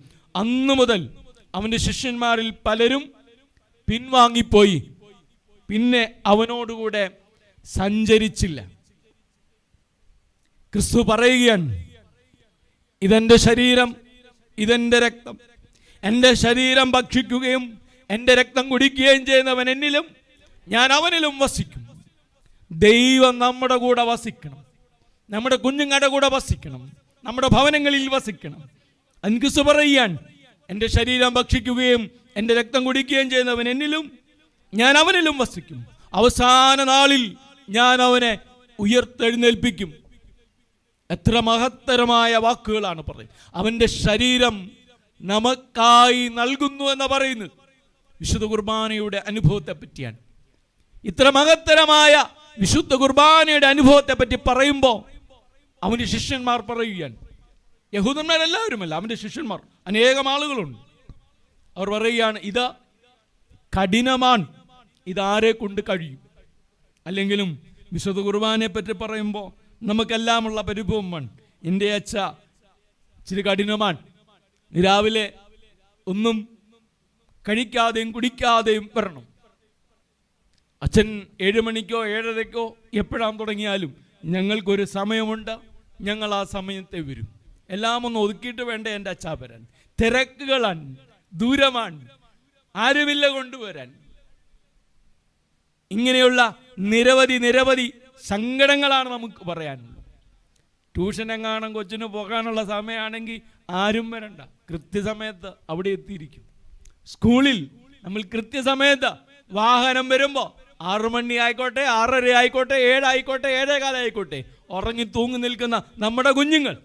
അന്നു മുതൽ അവൻ്റെ ശിഷ്യന്മാരിൽ പലരും പിൻവാങ്ങിപ്പോയി, പിന്നെ അവനോടുകൂടെ സഞ്ചരിച്ചില്ല. ക്രിസ്തു പറയുകയാണ്, ഇതെൻ്റെ ശരീരം, ഇതെൻ്റെ രക്തം, എൻ്റെ ശരീരം ഭക്ഷിക്കുകയും എൻ്റെ രക്തം കുടിക്കുകയും ചെയ്യുന്നവൻ എന്നിലും ഞാൻ അവനിലും വസിക്കും. ദൈവം നമ്മുടെ കൂടെ വസിക്കണം, നമ്മുടെ കുഞ്ഞുങ്ങളുടെ കൂടെ വസിക്കണം, നമ്മുടെ ഭവനങ്ങളിൽ വസിക്കണം. ക്രിസ്തു പറയാൻ, എൻ്റെ ശരീരം ഭക്ഷിക്കുകയും എൻ്റെ രക്തം കുടിക്കുകയും ചെയ്യുന്നവൻ എന്നിലും ഞാൻ അവനിലും വസിക്കും. അവസാന നാളിൽ ഞാൻ അവനെ ഉയർത്തെഴുന്നേൽപ്പിക്കും. എത്ര മഹത്തരമായ വാക്കുകളാണ് പറയുന്നത്. അവൻ്റെ ശരീരം നമുക്കായി നൽകുന്നു എന്ന് പറയുന്നത് വിശുദ്ധ കുർബാനയുടെ അനുഭവത്തെ പറ്റിയാണ്. ഇത്ര മഹത്തരമായ വിശുദ്ധ കുർബാനയുടെ അനുഭവത്തെ പറ്റി പറയുമ്പോൾ അവൻ്റെ ശിഷ്യന്മാർ പറയുകയാണ്, യഹൂദന്മാരെല്ലാവരുമല്ല, അവൻ്റെ ശിഷ്യന്മാർ അനേകം ആളുകളുണ്ട്. അവർ പറയുകയാണ്, ഇത് കഠിനമാണ്, ഇതാരെ കൊണ്ട് കഴിയും? അല്ലെങ്കിലും വിശുദ്ധ കുർബാനയെ പറ്റി പറയുമ്പോൾ നമുക്കെല്ലാമുള്ള പരിഭവമാണ്, എൻ്റെ അച്ഛ ഇച്ചിരി കഠിനമാണ്, രാവിലെ ഒന്നും കഴിക്കാതെയും കുടിക്കാതെയും വരണം. അച്ഛൻ 7 മണിക്കോ 7:30ക്കോ എപ്പോഴാണ് തുടങ്ങിയാലും ഞങ്ങൾക്കൊരു സമയമുണ്ട്, ഞങ്ങൾ ആ സമയത്തെ വരും. എല്ലാം ഒന്ന് ഒതുക്കിയിട്ട് വേണ്ട എൻ്റെ അച്ഛാ വരാൻ. തിരക്കുകളാണ്, ദൂരമാണ്, ആരുമില്ല കൊണ്ടുവരാൻ. ഇങ്ങനെയുള്ള നിരവധി സങ്കടങ്ങളാണ് നമുക്ക് പറയാനുള്ളത്. ട്യൂഷൻ എങ്ങാനും കൊച്ചിന് പോകാനുള്ള സമയമാണെങ്കിൽ ആരും വരണ്ട, കൃത്യസമയത്ത് അവിടെ എത്തിയിരിക്കും. സ്കൂളിൽ നമ്മൾ കൃത്യസമയത്ത് വാഹനം വരുമ്പോൾ 6 മണി ആയിക്കോട്ടെ, 6:30 ആയിക്കോട്ടെ, 7 ആയിക്കോട്ടെ, 7:15 ആയിക്കോട്ടെ, ഉറങ്ങി തൂങ്ങി നിൽക്കുന്ന നമ്മുടെ കുഞ്ഞുങ്ങൾ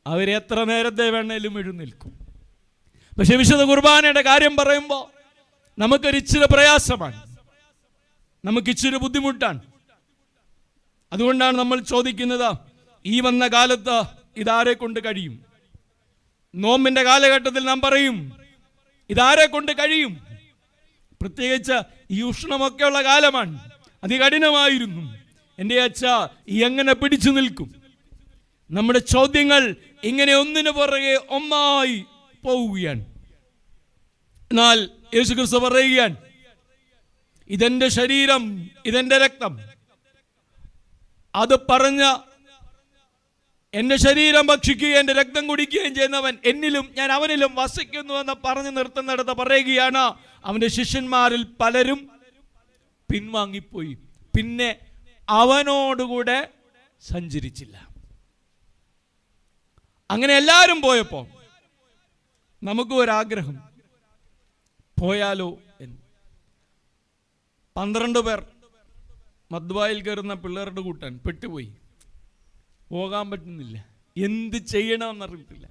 അവരെത്ര നേരത്തെ വേണേലും എഴുന്നേൽക്കും. പക്ഷെ വിശുദ്ധ കുർബാനയുടെ കാര്യം പറയുമ്പോൾ നമുക്കൊരിച്ചിരി പ്രയാസമാണ്, നമുക്കിച്ചിരി ബുദ്ധിമുട്ടാണ്. അതുകൊണ്ടാണ് നമ്മൾ ചോദിക്കുന്നത്, ഈ വന്ന കാലത്ത് ഇതാരെ കൊണ്ട് കഴിയും? നോമ്പിന്റെ കാലഘട്ടത്തിൽ നാം പറയും, ഇതാരെ കൊണ്ട് കഴിയും? പ്രത്യേകിച്ച് ഈ ഉഷ്ണമൊക്കെയുള്ള കാലമാണ്, അതികഠിനമായിരുന്നു. എൻ്റെ അച്ഛ എങ്ങനെ പിടിച്ചു നിൽക്കും? നമ്മുടെ ചോദ്യങ്ങൾ ഇങ്ങനെ ഒന്നിനു പുറകെ ഒന്നായി പോവുകയാണ്. എന്നാൽ യേശുക്രിസ്തു പറയുകയാണ്, ഇതെന്റെ ശരീരം, ഇതെന്റെ രക്തം. അത് പറഞ്ഞ എൻ്റെ ശരീരം ഭക്ഷിക്കുകയും എൻ്റെ രക്തം കുടിക്കുകയും ചെയ്യുന്നവൻ എന്നിലും ഞാൻ അവനിലും വസിക്കുന്നു എന്ന് പറഞ്ഞു നിർത്തുന്നിടത്ത് പറയുകയാണ്, അവൻ്റെ ശിഷ്യന്മാരിൽ പലരും പിൻവാങ്ങിപ്പോയി, പിന്നെ അവനോടുകൂടെ സഞ്ചരിച്ചില്ല. അങ്ങനെ എല്ലാവരും പോയപ്പോൾ നമുക്കും ഒരാഗ്രഹം, പോയാലോ എന്ന്. 12 പേർ മദ്വായിൽ കയറുന്ന പിള്ളേരുടെ കൂട്ടാൻ പെട്ടുപോയി. പോകാൻ പറ്റുന്നില്ല, എന്ത് ചെയ്യണമെന്നറിയത്തില്ല.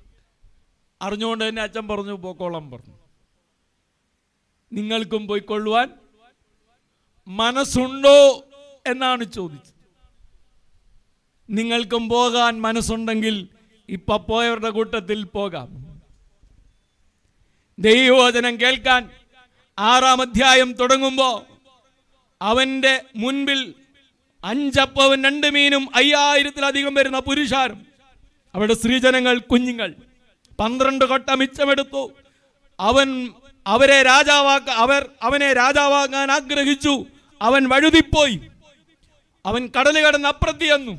അറിഞ്ഞുകൊണ്ട് തന്നെ അച്ഛൻ പറഞ്ഞു പോക്കോളം പറഞ്ഞു. നിങ്ങൾക്കും പോയിക്കൊള്ളുവാൻ മനസ്സുണ്ടോ എന്നാണ് ചോദിച്ചത്. നിങ്ങൾക്കും പോകാൻ മനസ്സുണ്ടെങ്കിൽ ഇപ്പൊ പോയവരുടെ കൂട്ടത്തിൽ പോകാം. ദൈവവചനം കേൾക്കാൻ 6-ാം അധ്യായം തുടങ്ങുമ്പോൾ അവന്റെ മുൻപിൽ 5 അപ്പവും 2 മീനും 5000-ത്തിലധികം വരുന്ന പുരുഷാരം, അവരുടെ സ്ത്രീജനങ്ങൾ, കുഞ്ഞുങ്ങൾ 12 കൊട്ട മിച്ചമെടുത്തു. അവനെ രാജാവാക്കാൻ ആഗ്രഹിച്ചു. അവൻ വഴുതിപ്പോയി. അവൻ കടൽ കടന്ന് അപ്പുറത്ത് ചെന്നു.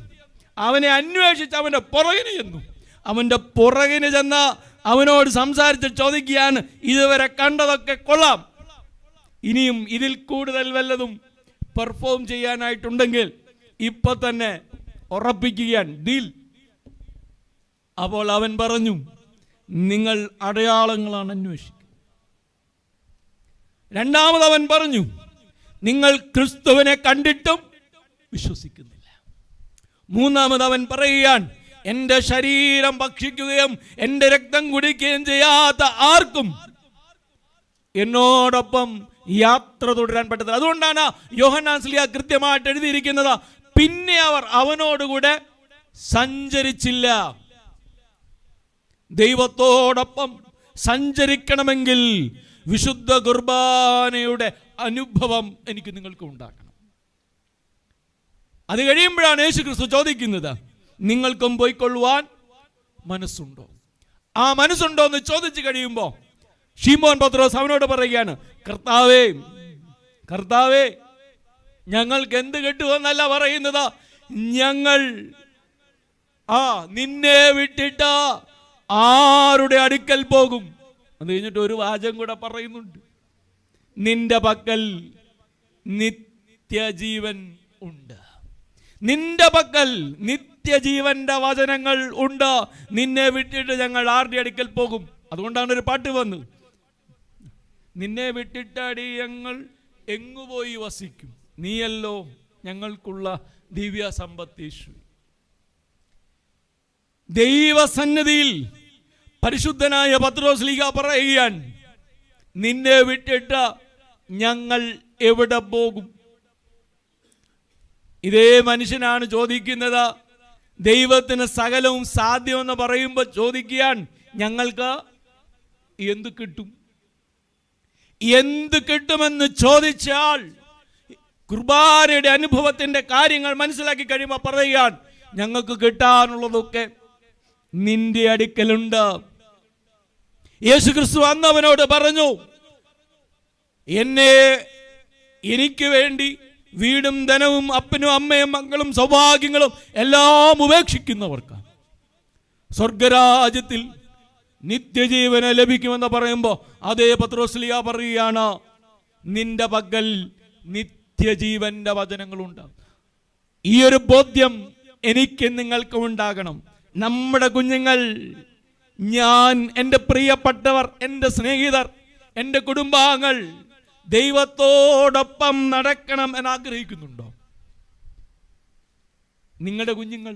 അവനെ അന്വേഷിച്ച് അവന്റെ പുറകിന് ചെന്നു. അവന്റെ പുറകിന് ചെന്ന അവനോട് സംസാരിച്ച് ചോദിക്കുകയാണ്, ഇതുവരെ കണ്ടതൊക്കെ കൊള്ളാം, ഇനിയും ഇതിൽ കൂടുതൽ വല്ലതും പെർഫോം ചെയ്യാനായിട്ടുണ്ടെങ്കിൽ ഇപ്പൊ തന്നെ ഉറപ്പിക്കുകയാണ്, ഡീൽ. അപ്പോൾ അവൻ പറഞ്ഞു, നിങ്ങൾ അടയാളങ്ങളാണ് അന്വേഷിക്കുക. രണ്ടാമത് അവൻ പറഞ്ഞു, നിങ്ങൾ ക്രിസ്തുവിനെ കണ്ടിട്ടും വിശ്വസിക്കുന്നില്ല. മൂന്നാമത് അവൻ പറയുകയാണ്, എൻ്റെ ശരീരം ഭക്ഷിക്കുകയും എൻ്റെ രക്തം കുടിക്കുകയും ചെയ്യാത്ത ആർക്കും എന്നോടൊപ്പം യാത്ര തുടരാൻ പറ്റത്തില്ല. അതുകൊണ്ടാണ് യോഹന്നാൻ ശ്ലീഹ കൃത്യമായിട്ട് എഴുതിയിരിക്കുന്നത്, പിന്നെ അവർ അവനോടുകൂടെ സഞ്ചരിച്ചില്ല. ദൈവത്തോടൊപ്പം സഞ്ചരിക്കണമെങ്കിൽ വിശുദ്ധ കുർബാനയുടെ അനുഭവം എനിക്ക് നിങ്ങൾക്ക് ഉണ്ടാക്കണം. അത് കഴിയുമ്പോഴാണ് യേശു ക്രിസ്തു ചോദിക്കുന്നത്, നിങ്ങൾക്കും പോയിക്കൊള്ളുവാൻ മനസ്സുണ്ടോ? ആ മനസ്സുണ്ടോ എന്ന് ചോദിച്ചു കഴിയുമ്പോൾ ശീമോൻ പത്രോസ് അവനോട് പറയുകയാണ്, കർത്താവേ, ഞങ്ങൾക്ക് എന്ത് കിട്ടുമെന്നല്ല പറയുന്നത്, ഞങ്ങൾ നിന്നെ വിട്ടിട്ട് ആരുടെ അടുക്കൽ പോകും? അത് കഴിഞ്ഞിട്ട് ഒരു വാചകം കൂടെ പറയുന്നുണ്ട്, നിന്റെ പക്കൽ നിത്യജീവൻ ഉണ്ട്. നിന്റെ പക്കൽ നിത്യജീവന്റെ വചനങ്ങൾ ഉണ്ട്. നിന്നെ വിട്ടിട്ട് ഞങ്ങൾ ആരുടെ അടുക്കൽ പോകും? അതുകൊണ്ടാണ് ഒരു പാട്ട് വന്നത്, നിന്നെ വിട്ടിട്ടടി ഞങ്ങൾ എങ്ങുപോയി വസിക്കും, നീയല്ലോ ഞങ്ങൾക്കുള്ള ദിവ്യ സമ്പത്തീശു. ദൈവസന്നിധിയിൽ പരിശുദ്ധനായ പത്രോസ് ശ്ലീഹ പറയുകയാണ്, നിന്നെ വിട്ടിട്ട് ഞങ്ങൾ എവിടെ പോകും? ഇതേ മനുഷ്യനാണ് ചോദിക്കുന്നത്, ദൈവത്തിന് സകലവും സാധ്യമെന്ന് പറയുമ്പോൾ ചോദിക്കുകയാണ്, ഞങ്ങൾക്ക് എന്ത് കിട്ടും? എന്ത് കിട്ടുമെന്ന് ചോദിച്ചാൽ കുർബാനയുടെ അനുഭവത്തിന്റെ കാര്യങ്ങൾ മനസ്സിലാക്കി കഴിയുമ്പോൾ പറയുകയാണ്, ഞങ്ങൾക്ക് കിട്ടാനുള്ളതൊക്കെ നിന്റെ അടുക്കലുണ്ട്. യേശു ക്രിസ്തു അന്നവനോട് പറഞ്ഞു, എനിക്ക് വേണ്ടി വീടും ധനവും അപ്പനും അമ്മയും മക്കളും സൗഭാഗ്യങ്ങളും എല്ലാം ഉപേക്ഷിക്കുന്നവർക്ക് സ്വർഗരാജ്യത്തിൽ നിത്യജീവന് ലഭിക്കുമെന്ന് പറയുമ്പോൾ അതേ പത്രോസ് ശ്ലീഹ പറയുകയാണ്, നിന്റെ പക്കൽ നിത്യജീവന്റെ വചനങ്ങളുണ്ട്. ഈ ഒരു ബോധ്യം എനിക്ക് നിങ്ങൾക്ക് ഉണ്ടാകണം. നമ്മുടെ കുഞ്ഞുങ്ങൾ, ഞാൻ, എൻ്റെ പ്രിയപ്പെട്ടവർ, എൻ്റെ സ്നേഹിതർ, എൻ്റെ കുടുംബാംഗങ്ങൾ ദൈവത്തോടൊപ്പം നടക്കണം എന്ന് ആഗ്രഹിക്കുന്നുണ്ടോ? നിങ്ങളുടെ കുഞ്ഞുങ്ങൾ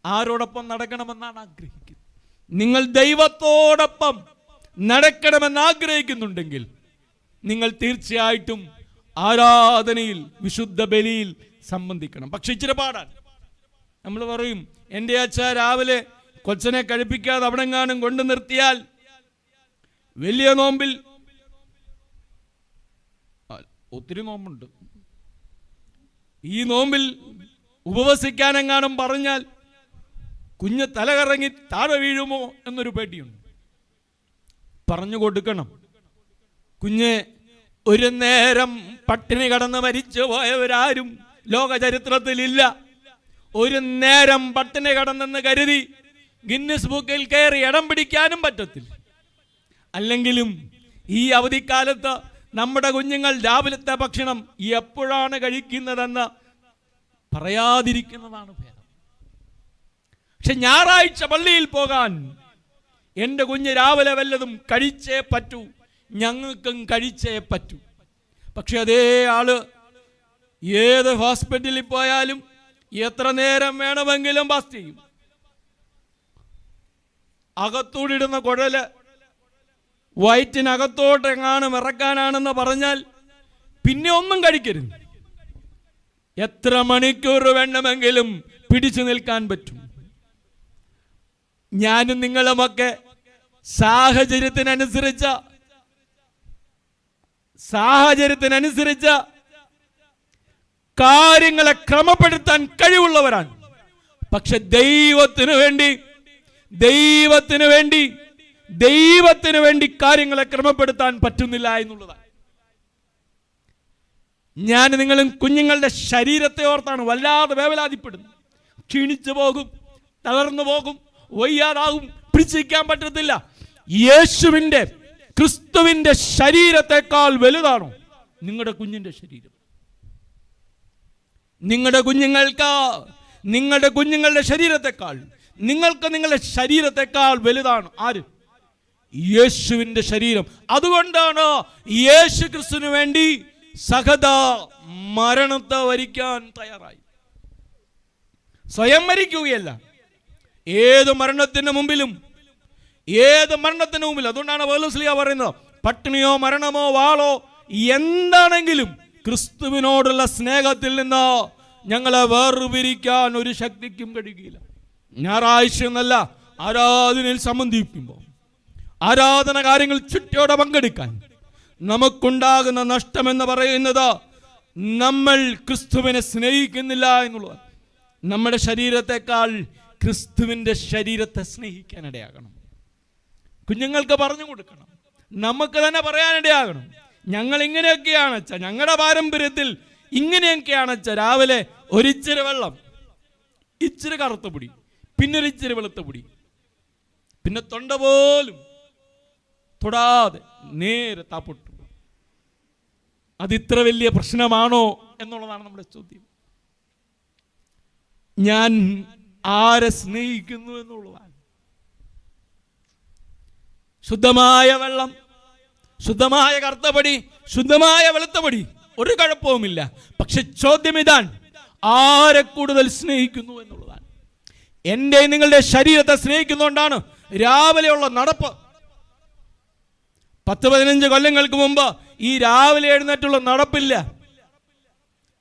ആരോടൊപ്പം നടക്കണമെന്നാണ് ആഗ്രഹിക്കുന്നത്? നിങ്ങൾ ദൈവത്തോടൊപ്പം നടക്കണമെന്ന് ആഗ്രഹിക്കുന്നുണ്ടെങ്കിൽ നിങ്ങൾ തീർച്ചയായിട്ടും ആരാധനയിൽ, വിശുദ്ധ ബലിയിൽ സംബന്ധിക്കണം. പക്ഷെ ഇച്ചിരി പാടാൻ നമ്മൾ പറയും, എൻ്റെ അച്ഛ രാവിലെ കൊച്ചനെ കഴിപ്പിക്കാതെ അവിടെങ്ങാനും കൊണ്ടു നിർത്തിയാൽ വലിയ നോമ്പിൽ, ഒത്തിരി നോമ്പുണ്ട്, ഈ നോമ്പിൽ ഉപവസിക്കാനെങ്ങാനും പറഞ്ഞാൽ കുഞ്ഞ് തലകറങ്ങി താഴെ വീഴുമോ എന്നൊരു പേടിയുണ്ട്. പറഞ്ഞു കൊടുക്കണം, കുഞ്ഞ് ഒരു നേരം പട്ടിണി കടന്ന് മരിച്ചു പോയവരാരും ലോക ചരിത്രത്തിലില്ല. ഒരു നേരം പട്ടിണി കടന്നെന്ന് കരുതി ഗിന്നസ് ബുക്കിൽ കയറി ഇടം പിടിക്കാനും പറ്റത്തില്ല. അല്ലെങ്കിലും ഈ അവധിക്കാലത്ത് നമ്മുടെ കുഞ്ഞുങ്ങൾ രാവിലത്തെ ഭക്ഷണം എപ്പോഴാണ് കഴിക്കുന്നതെന്ന് പറയാതിരിക്കുന്നതാണ് ഭേദം. പക്ഷെ ഞായറാഴ്ച പള്ളിയിൽ പോകാൻ എൻ്റെ കുഞ്ഞ് രാവിലെ വല്ലതും കഴിച്ചേ പറ്റൂ, ഞങ്ങൾക്കും കഴിച്ചേ പറ്റൂ. പക്ഷെ അതേ ആള് ഏത് ഹോസ്പിറ്റലിൽ പോയാലും എത്ര നേരം വേണമെങ്കിലും ഫാസ്റ്റ് ചെയ്യും. അകത്തൂടിടുന്ന കുഴല് വയറ്റിനകത്തോട്ടെങ്ങാനും ഇറക്കാനാണെന്ന് പറഞ്ഞാൽ പിന്നെ ഒന്നും കഴിക്കരുത്. എത്ര മണിക്കൂർ വേണമെങ്കിലും പിടിച്ചു നിൽക്കാൻ പറ്റും. ഞാനും നിങ്ങളുമൊക്കെ സാഹചര്യത്തിനനുസരിച്ച കാര്യങ്ങളെ ക്രമപ്പെടുത്താൻ കഴിവുള്ളവരാണ്. പക്ഷെ ദൈവത്തിന് വേണ്ടി കാര്യങ്ങളെ ക്രമപ്പെടുത്താൻ പറ്റുന്നില്ല എന്നുള്ളതാണ്. ഞാൻ നിങ്ങളും കുഞ്ഞുങ്ങളുടെ ശരീരത്തെ ഓർത്താണ് വല്ലാതെ വേവലാതിപ്പെടുന്നത്. ക്ഷീണിച്ചു പോകും, തളർന്നു പോകും, വയ്യാതാകും, പിടിച്ചിരിക്കാൻ പറ്റത്തില്ല. ക്രിസ്തുവിന്റെ ശരീരത്തെക്കാൾ വലുതാണോ നിങ്ങളുടെ കുഞ്ഞിന്റെ ശരീരം? നിങ്ങളുടെ കുഞ്ഞുങ്ങളുടെ ശരീരത്തെക്കാൾ നിങ്ങളുടെ ശരീരത്തെക്കാൾ വലുതാണ് ആര്? യേശുവിന്റെ ശരീരം. അതുകൊണ്ടാണ് യേശു ക്രിസ്തുവിന് വേണ്ടി സഹദാ മരണത്തെ വരിക്കാൻ തയ്യാറായി. സ്വയം മരിക്കുകയല്ല, ഏത് മരണത്തിന് മുമ്പിലും. അതുകൊണ്ടാണ് പൗലോസ് പറയുന്നത്, പട്ടിണിയോ മരണമോ വാളോ എന്താണെങ്കിലും ക്രിസ്തുവിനോടുള്ള സ്നേഹത്തിൽ നിന്ന് ഞങ്ങളെ വേർപിരിക്കാൻ ഒരു ശക്തിക്കും കഴിയില്ല. ഞായറാഴ്ച എന്നല്ല, ആരാധനയിൽ സംബന്ധിക്കുമ്പോൾ, ആരാധന കാര്യങ്ങൾ ചുറ്റോടെ പങ്കെടുക്കാൻ നമുക്കുണ്ടാകുന്ന നഷ്ടമെന്ന് പറയുന്നത് നമ്മൾ ക്രിസ്തുവിനെ സ്നേഹിക്കുന്നില്ല എന്നുള്ളതാണ്. നമ്മുടെ ശരീരത്തെക്കാൾ ക്രിസ്തുവിൻ്റെ ശരീരത്തെ സ്നേഹിക്കാനിടയാകണം. കുഞ്ഞുങ്ങൾക്ക് പറഞ്ഞു കൊടുക്കണം, നമുക്ക് തന്നെ പറയാനിടയാകണം. ഞങ്ങൾ ഇങ്ങനെയൊക്കെയാണ് അച്ഛാ, ഞങ്ങളുടെ പാരമ്പര്യത്തിൽ ഇങ്ങനെയൊക്കെയാണ് അച്ഛാ. രാവിലെ ഒരിച്ചിരി വെള്ളം, ഇച്ചിരി കറുത്ത പൊടി, പിന്നെ ഒരിച്ചിരി വെളുത്ത പൊടി, പിന്നെ തൊണ്ട പോലും തൊടാതെ നേരെ താപ്പൊട്ടു. അതിത്ര വലിയ പ്രശ്നമാണോ എന്നുള്ളതാണ് നമ്മുടെ ചോദ്യം. ഞാൻ ആരെ സ്നേഹിക്കുന്നു എന്നുള്ളതാണ്. ശുദ്ധമായ വെള്ളം, ശുദ്ധമായ കറുത്തപൊടി, ശുദ്ധമായ വെളുത്തപൊടി, ഒരു കുഴപ്പവുമില്ല. പക്ഷെ ചോദ്യം ഇതാണ്, ആരെ കൂടുതൽ സ്നേഹിക്കുന്നു എന്നുള്ളതാണ്. എൻ്റെ നിങ്ങളുടെ ശരീരത്തെ സ്നേഹിക്കുന്നതുകൊണ്ടാണ് രാവിലെയുള്ള നടപ്പ്. 10-15 കൊല്ലങ്ങൾക്ക് മുമ്പ് ഈ രാവിലെ എഴുന്നേറ്റുള്ള നടപ്പില്ല.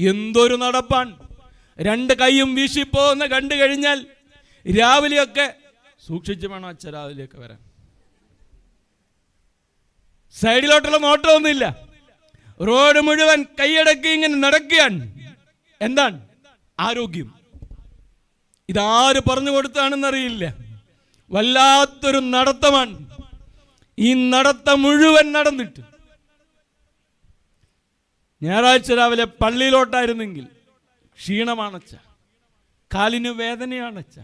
എന്തൊരു നടപ്പാണ്! 2 കൈയും വീശിപ്പോന്ന് കണ്ടു കഴിഞ്ഞാൽ രാവിലെയൊക്കെ സൂക്ഷിച്ച് വേണം അച്ഛൻ രാവിലെയൊക്കെ വരാൻ. സൈഡിലോട്ടുള്ള നോട്ടമൊന്നുമില്ല, റോഡ് മുഴുവൻ കൈയടക്കി ഇങ്ങനെ നടക്കുകയാണ്. എന്താണ് ആരോഗ്യം? ഇതാര് പറഞ്ഞു കൊടുത്താണെന്നറിയില്ല. വല്ലാത്തൊരു നടത്തമാണ്. ഈ നടത്തം മുഴുവൻ നടന്നിട്ട് ഞായറാഴ്ച രാവിലെ പള്ളിയിലോട്ടായിരുന്നെങ്കിൽ ക്ഷീണമാണച്ച, കാലിന് വേദനയാണച്ച,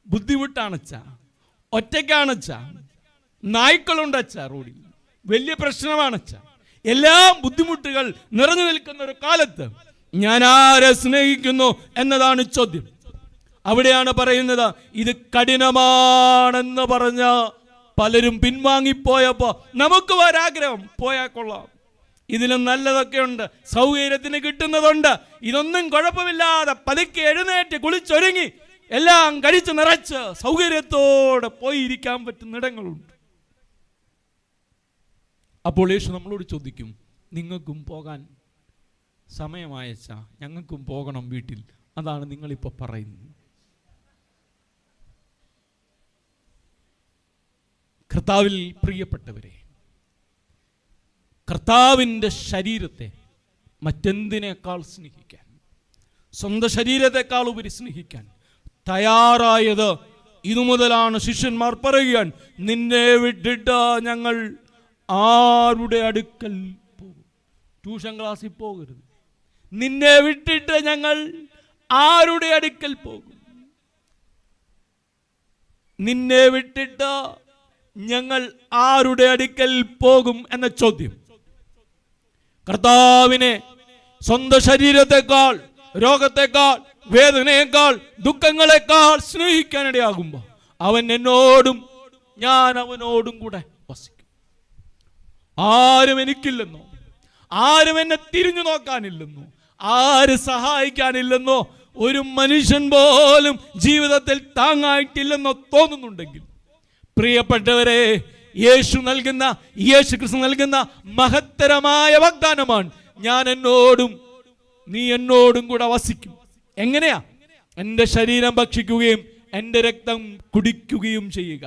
ബുദ്ധിമുട്ടാണച്ച, ഒറ്റയ്ക്കാണച്ച, നായ്ക്കളുണ്ടച്ച, റോഡിൽ വലിയ പ്രശ്നമാണച്ച, എല്ലാം ബുദ്ധിമുട്ടുകൾ നിറഞ്ഞു നിൽക്കുന്ന ഒരു കാലത്ത് ഞാൻ ആരെ സ്നേഹിക്കുന്നു എന്നതാണ് ചോദ്യം. അവിടെയാണ് പറയുന്നത്, ഇത് കഠിനമാണെന്ന് പറഞ്ഞ പലരും പിൻവാങ്ങിപ്പോയപ്പോ നമുക്ക് ഒരാഗ്രഹം, പോയാൽ കൊള്ളാം, ഇതിലും നല്ലതൊക്കെ ഉണ്ട്, സൗകര്യത്തിന് കിട്ടുന്നതുണ്ട്, ഇതൊന്നും കുഴപ്പമില്ലാതെ പതുക്കെ എഴുന്നേറ്റ് കുളിച്ചൊരുങ്ങി എല്ലാം കഴിച്ച് നിറച്ച് സൗകര്യത്തോടെ പോയിരിക്കാൻ പറ്റുന്ന ഇടങ്ങളുണ്ട്. അപ്പോൾ യേശു നമ്മളോട് ചോദിക്കും, നിങ്ങൾക്കും പോകാൻ സമയമായച്ചാ, ഞങ്ങൾക്കും പോകണം വീട്ടിൽ. അതാണ് നിങ്ങളിപ്പോൾ പറയുന്നത്. കർത്താവിൽ പ്രിയപ്പെട്ടവരെ, കർത്താവിൻ്റെ ശരീരത്തെ മറ്റെന്തിനേക്കാൾ സ്നേഹിക്കാൻ, സ്വന്തം ശരീരത്തെക്കാൾ ഉപരി സ്നേഹിക്കാൻ തയ്യാറായത് ഇതു മുതലാണ്. ശിഷ്യന്മാർ പറയുകയാൻ, നിന്നെ വിട്ടിട്ട് ഞങ്ങൾ ആരുടെ അടുക്കൽ പോകും? ട്യൂഷൻ ക്ലാസ്സിൽ പോകരുത്. നിന്നെ വിട്ടിട്ട് ഞങ്ങൾ ആരുടെ അടുക്കൽ പോകും? നിന്നെ വിട്ടിട്ട് ഞങ്ങൾ ആരുടെ അടുക്കൽ പോകും എന്ന ചോദ്യം കർത്താവിനെ സ്വന്തം ശരീരത്തെക്കാൾ, രോഗത്തെക്കാൾ, വേദനയേക്കാൾ, ദുഃഖങ്ങളെക്കാൾ സ്നേഹിക്കാനിടയാകുമ്പോൾ അവൻ എന്നോടും ഞാൻ അവനോടും കൂടെ വസിക്കും. ആരും എനിക്കില്ലെന്നോ, ആരും എന്നെ തിരിഞ്ഞു നോക്കാനില്ലെന്നോ, ആര് സഹായിക്കാനില്ലെന്നോ, ഒരു മനുഷ്യൻ പോലും ജീവിതത്തിൽ താങ്ങായിട്ടില്ലെന്നോ തോന്നുന്നുണ്ടെങ്കിൽ പ്രിയപ്പെട്ടവരെ, യേശു ക്രിസ്തു നൽകുന്ന മഹത്തരമായ വാഗ്ദാനമാണ്, ഞാൻ എന്നോടും നീ എന്നോടും കൂടെ വസിക്കും. എങ്ങനെയാ? എൻ്റെ ശരീരം ഭക്ഷിക്കുകയും എൻ്റെ രക്തം കുടിക്കുകയും ചെയ്യുക.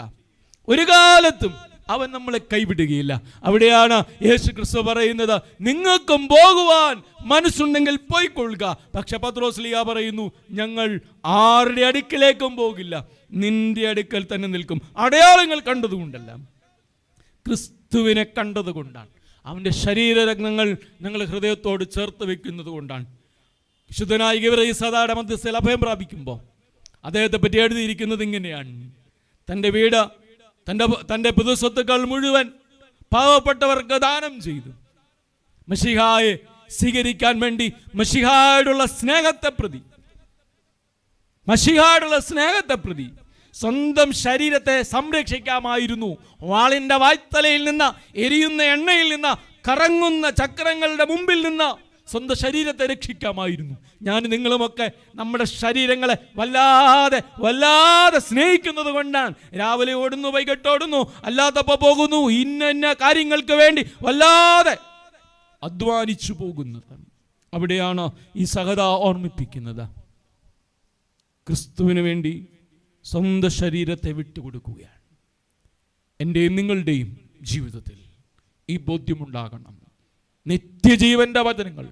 ഒരു കാലത്തും അവൻ നമ്മളെ കൈവിടുകയില്ല. അവിടെയാണ് യേശു ക്രിസ്തു പറയുന്നത്, നിങ്ങൾക്കും പോകുവാൻ മനസ്സുണ്ടെങ്കിൽ പോയിക്കൊള്ളുക. പക്ഷെ പത്രോസ്ലീഹ പറയുന്നു, ഞങ്ങൾ ആരുടെ അടുക്കിലേക്കും പോകില്ല, നിന്റെ അടുക്കൽ തന്നെ നിൽക്കും. അടയാളങ്ങൾ കണ്ടതുകൊണ്ടല്ല, ക്രിസ്തുവിനെ കണ്ടതുകൊണ്ടാണ്. അവൻ്റെ ശരീരരത്നങ്ങൾ ഞങ്ങൾ ഹൃദയത്തോട് ചേർത്ത് വെക്കുന്നത് കൊണ്ടാണ്. വിശുദ്ധനായ ഗിവറീസദായുടെ മധ്യസ്ഥയിൽ അഭയം പ്രാപിക്കുമ്പോൾ അദ്ദേഹത്തെ പറ്റി എഴുതിയിരിക്കുന്നത് ഇങ്ങനെയാണ്: തൻ്റെ വീട്, തൻ്റെ പൊതുസ്വത്തുക്കൾ മുഴുവൻ പാവപ്പെട്ടവർക്ക് ദാനം ചെയ്തു. മശിഹായെ സ്വീകരിക്കാൻ വേണ്ടി മശിഹായോടുള്ള സ്നേഹത്തെ പ്രതി സ്വന്തം ശരീരത്തെ സംരക്ഷിക്കാമായിരുന്നു. വാളിൻ്റെ വായ്ത്തലയിൽ നിന്ന്, എരിയുന്ന എണ്ണയിൽ നിന്ന്, കറങ്ങുന്ന ചക്രങ്ങളുടെ മുമ്പിൽ നിന്ന് സ്വന്തം ശരീരത്തെ രക്ഷിക്കാമായിരുന്നു. ഞാൻ നിങ്ങളുമൊക്കെ നമ്മുടെ ശരീരങ്ങളെ വല്ലാതെ സ്നേഹിക്കുന്നത് കൊണ്ടാണ് രാവിലെ ഓടുന്നു, വൈകിട്ട് ഓടുന്നു, അല്ലാത്തപ്പോൾ പോകുന്നു, ഇന്ന കാര്യങ്ങൾക്ക് വേണ്ടി വല്ലാതെ അധ്വാനിച്ചു പോകുന്നത്. അവിടെയാണ് ഈ സഹത ഓർമ്മിപ്പിക്കുന്നത്. ക്രിസ്തുവിന് വേണ്ടി സ്വന്തം ശരീരത്തെ വിട്ടുകൊടുക്കുകയാണ്. എൻ്റെയും നിങ്ങളുടെയും ജീവിതത്തിൽ ഈ ബോധ്യമുണ്ടാകണം. നിത്യജീവന്റെ വചനങ്ങൾ,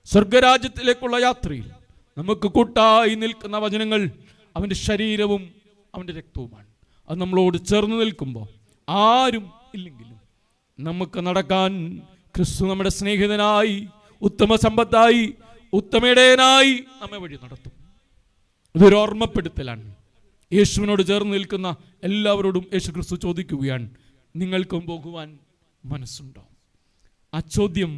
സ്വർഗരാജ്യത്തിലേക്കുള്ള യാത്രയിൽ നമുക്ക് കൂട്ടായി നിൽക്കുന്ന വചനങ്ങൾ അവൻ്റെ ശരീരവും അവൻ്റെ രക്തവുമാണ്. അത് നമ്മളോട് ചേർന്ന് നിൽക്കുമ്പോൾ ആരും ഇല്ലെങ്കിലും നമുക്ക് നടക്കാൻ ക്രിസ്തു നമ്മുടെ സ്നേഹിതനായി, ഉത്തമ സമ്പത്തായി, ഉത്തമയിടയനായി നമ്മെ വഴി നടത്തും. ഇതൊരു ഓർമ്മപ്പെടുത്തലാണ്. യേശുവിനോട് ചേർന്ന് നിൽക്കുന്ന എല്ലാവരോടും യേശു ക്രിസ്തു ചോദിക്കുകയാണ്, നിങ്ങൾക്കും പോകുവാൻ മനസ്സുണ്ടോ? ആ ചോദ്യം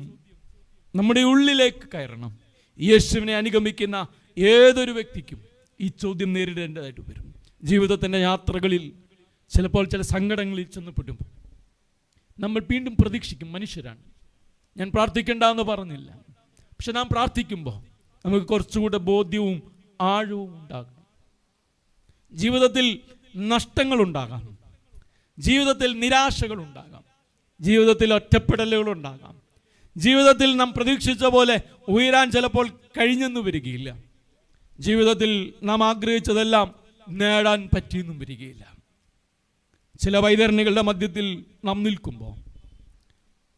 നമ്മുടെ ഉള്ളിലേക്ക് കയറണം. യേശുവിനെ അനുഗമിക്കുന്ന ഏതൊരു വ്യക്തിക്കും ഈ ചോദ്യം നേരിടേണ്ടതായിട്ട് വരും. ജീവിതത്തിൻ്റെ യാത്രകളിൽ ചിലപ്പോൾ ചില സങ്കടങ്ങളിൽ ചെന്നപ്പെടുമ്പോൾ നമ്മൾ വീണ്ടും പ്രതീക്ഷിക്കും. മനുഷ്യരാണ്, ഞാൻ പ്രാർത്ഥിക്കേണ്ട എന്ന് പറഞ്ഞില്ല. പക്ഷെ നാം പ്രാർത്ഥിക്കുമ്പോൾ നമുക്ക് കുറച്ചുകൂടെ ബോധ്യവും ആഴവും ഉണ്ടാകണം. ജീവിതത്തിൽ നഷ്ടങ്ങളുണ്ടാകാം, ജീവിതത്തിൽ നിരാശകളുണ്ടാകാം, ജീവിതത്തിൽ ഒറ്റപ്പെടലുകളുണ്ടാകാം, ജീവിതത്തിൽ നാം പ്രതീക്ഷിച്ച പോലെ ഉയരാൻ ചിലപ്പോൾ കഴിഞ്ഞെന്ന് വരികയില്ല, ജീവിതത്തിൽ നാം ആഗ്രഹിച്ചതെല്ലാം നേടാൻ പറ്റിയെന്നും വരികയില്ല. ചില വൈതരണികളുടെ മധ്യത്തിൽ നാം നിൽക്കുമ്പോൾ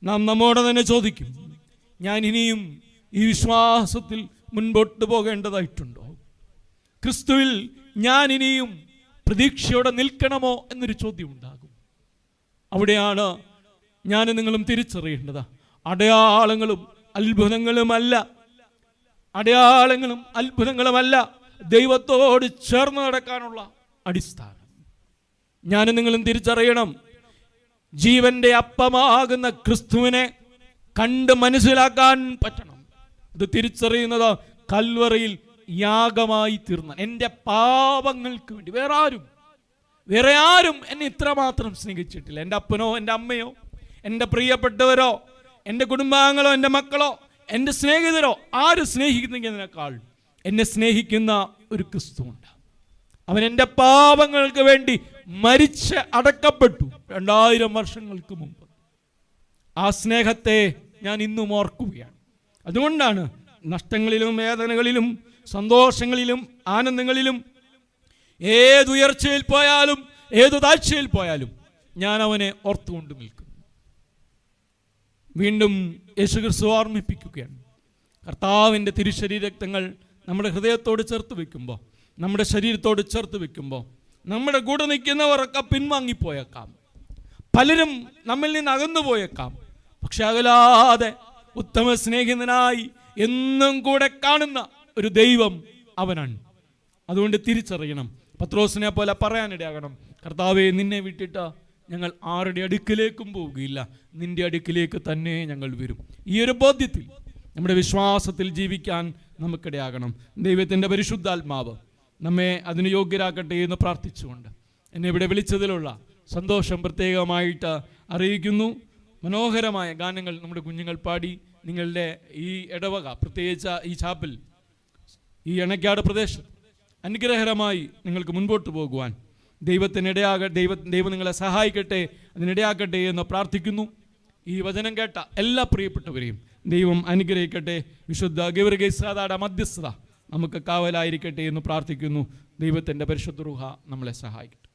നാം നമ്മോട് തന്നെ ചോദിക്കും, ഞാൻ ഇനിയും ഈ വിശ്വാസത്തിൽ മുൻപോട്ട് പോകേണ്ടതായിട്ടുണ്ടോ? ക്രിസ്തുവിൽ ഞാൻ ഇനിയും പ്രതീക്ഷയോടെ നിൽക്കണമോ എന്നൊരു ചോദ്യം ഉണ്ടാകും. അവിടെയാണ് ഞാൻ നിങ്ങളും തിരിച്ചറിയേണ്ടത്. അടയാളങ്ങളും അത്ഭുതങ്ങളുമല്ല ദൈവത്തോട് ചേർന്ന് നടക്കാനുള്ള അടിസ്ഥാനം. ഞാൻ നിങ്ങളും തിരിച്ചറിയണം, ജീവന്റെ അപ്പമാകുന്ന ക്രിസ്തുവിനെ കണ്ട് മനസ്സിലാക്കാൻ പറ്റണം. ഇത് തിരിച്ചറിയുന്നത് കൽവറിയിൽ യാഗമായി തീർന്ന എൻ്റെ പാപങ്ങൾക്ക് വേണ്ടി. വേറെ ആരും എന്നെ ഇത്രമാത്രം സ്നേഹിച്ചിട്ടില്ല. എൻ്റെ അപ്പനോ എൻ്റെ അമ്മയോ എൻ്റെ പ്രിയപ്പെട്ടവരോ എൻ്റെ കുടുംബാംഗങ്ങളോ എൻ്റെ മക്കളോ എൻ്റെ സ്നേഹിതരോ ആര് സ്നേഹിക്കുന്നതിനേക്കാൾ എന്നെ സ്നേഹിക്കുന്ന ഒരു ക്രിസ്തുവുണ്ട്. അവൻ എൻ്റെ പാപങ്ങൾക്ക് വേണ്ടി മരിച്ച് അടക്കപ്പെട്ടു 2000 വർഷങ്ങൾക്ക് മുമ്പ്. ആ സ്നേഹത്തെ ഞാൻ ഇന്നും ഓർക്കുകയാണ്. അതുകൊണ്ടാണ് നഷ്ടങ്ങളിലും വേദനകളിലും സന്തോഷങ്ങളിലും ആനന്ദങ്ങളിലും ഏതുയർച്ചയിൽ പോയാലും ഏതു താഴ്ചയിൽ പോയാലും ഞാൻ അവനെ ഓർത്തുകൊണ്ട് നിൽക്കുന്നു. വീണ്ടും യേശുക്രിസ്തു ഓർമ്മിപ്പിക്കുകയാണ്, കർത്താവിൻ്റെ തിരുശരീരക്തങ്ങൾ നമ്മുടെ ഹൃദയത്തോട് ചേർത്ത് വെക്കുമ്പോൾ, നമ്മുടെ ശരീരത്തോട് ചേർത്ത് വെക്കുമ്പോൾ നമ്മുടെ കൂടെ നിൽക്കുന്നവരൊക്കെ പിൻവാങ്ങിപ്പോയേക്കാം, പലരും നമ്മിൽ നിന്ന് അകന്നു പോയേക്കാം. പക്ഷെ അകലാതെ ഉത്തമ സ്നേഹിതനായി എന്നും കൂടെ കാണുന്ന ഒരു ദൈവം അവനാണ്. അതുകൊണ്ട് തിരിച്ചറിയണം. പത്രോസിനെ പോലെ പറയാനിടയാകണം, കർത്താവേ, നിന്നെ വിട്ടിട്ട് ഞങ്ങൾ ആരുടെ അടുക്കിലേക്കും പോവുകയില്ല, നിന്റെ അടുക്കിലേക്ക് തന്നെ ഞങ്ങൾ വരും. ഈ ഒരു ബോധ്യത്തിൽ നമ്മുടെ വിശ്വാസത്തിൽ ജീവിക്കാൻ നമുക്കിടയാകണം. ദൈവത്തിൻ്റെ പരിശുദ്ധാത്മാവ് നമ്മെ അതിന് യോഗ്യരാക്കട്ടെ എന്ന് പ്രാർത്ഥിച്ചുകൊണ്ട് എന്നെ ഇവിടെ വിളിച്ചതിലുള്ള സന്തോഷം പ്രത്യേകമായിട്ട് അറിയിക്കുന്നു. മനോഹരമായ ഗാനങ്ങൾ നമ്മുടെ കുഞ്ഞുങ്ങൾ പാടി നിങ്ങളുടെ ഈ ഇടവക, പ്രത്യേകിച്ച് ഈ ചാപ്പൽ, ഈ എണക്കാട് പ്രദേശം അനുഗ്രഹകരമായി നിങ്ങൾക്ക് മുൻപോട്ട് പോകുവാൻ ദൈവം നിങ്ങളെ സഹായിക്കട്ടെ, അതിനിടയാക്കട്ടെ എന്ന് പ്രാർത്ഥിക്കുന്നു. ഈ വചനം കേട്ട എല്ലാ പ്രിയപ്പെട്ടവരെയും ദൈവം അനുഗ്രഹിക്കട്ടെ. വിശുദ്ധ ഗീവർഗീസാദയുടെ മധ്യസ്ഥത നമുക്ക് കാവലായിരിക്കട്ടെ എന്ന് പ്രാർത്ഥിക്കുന്നു. ദൈവത്തിൻ്റെ പരിശുദ്ധ റൂഹ നമ്മളെ സഹായിക്കട്ടെ.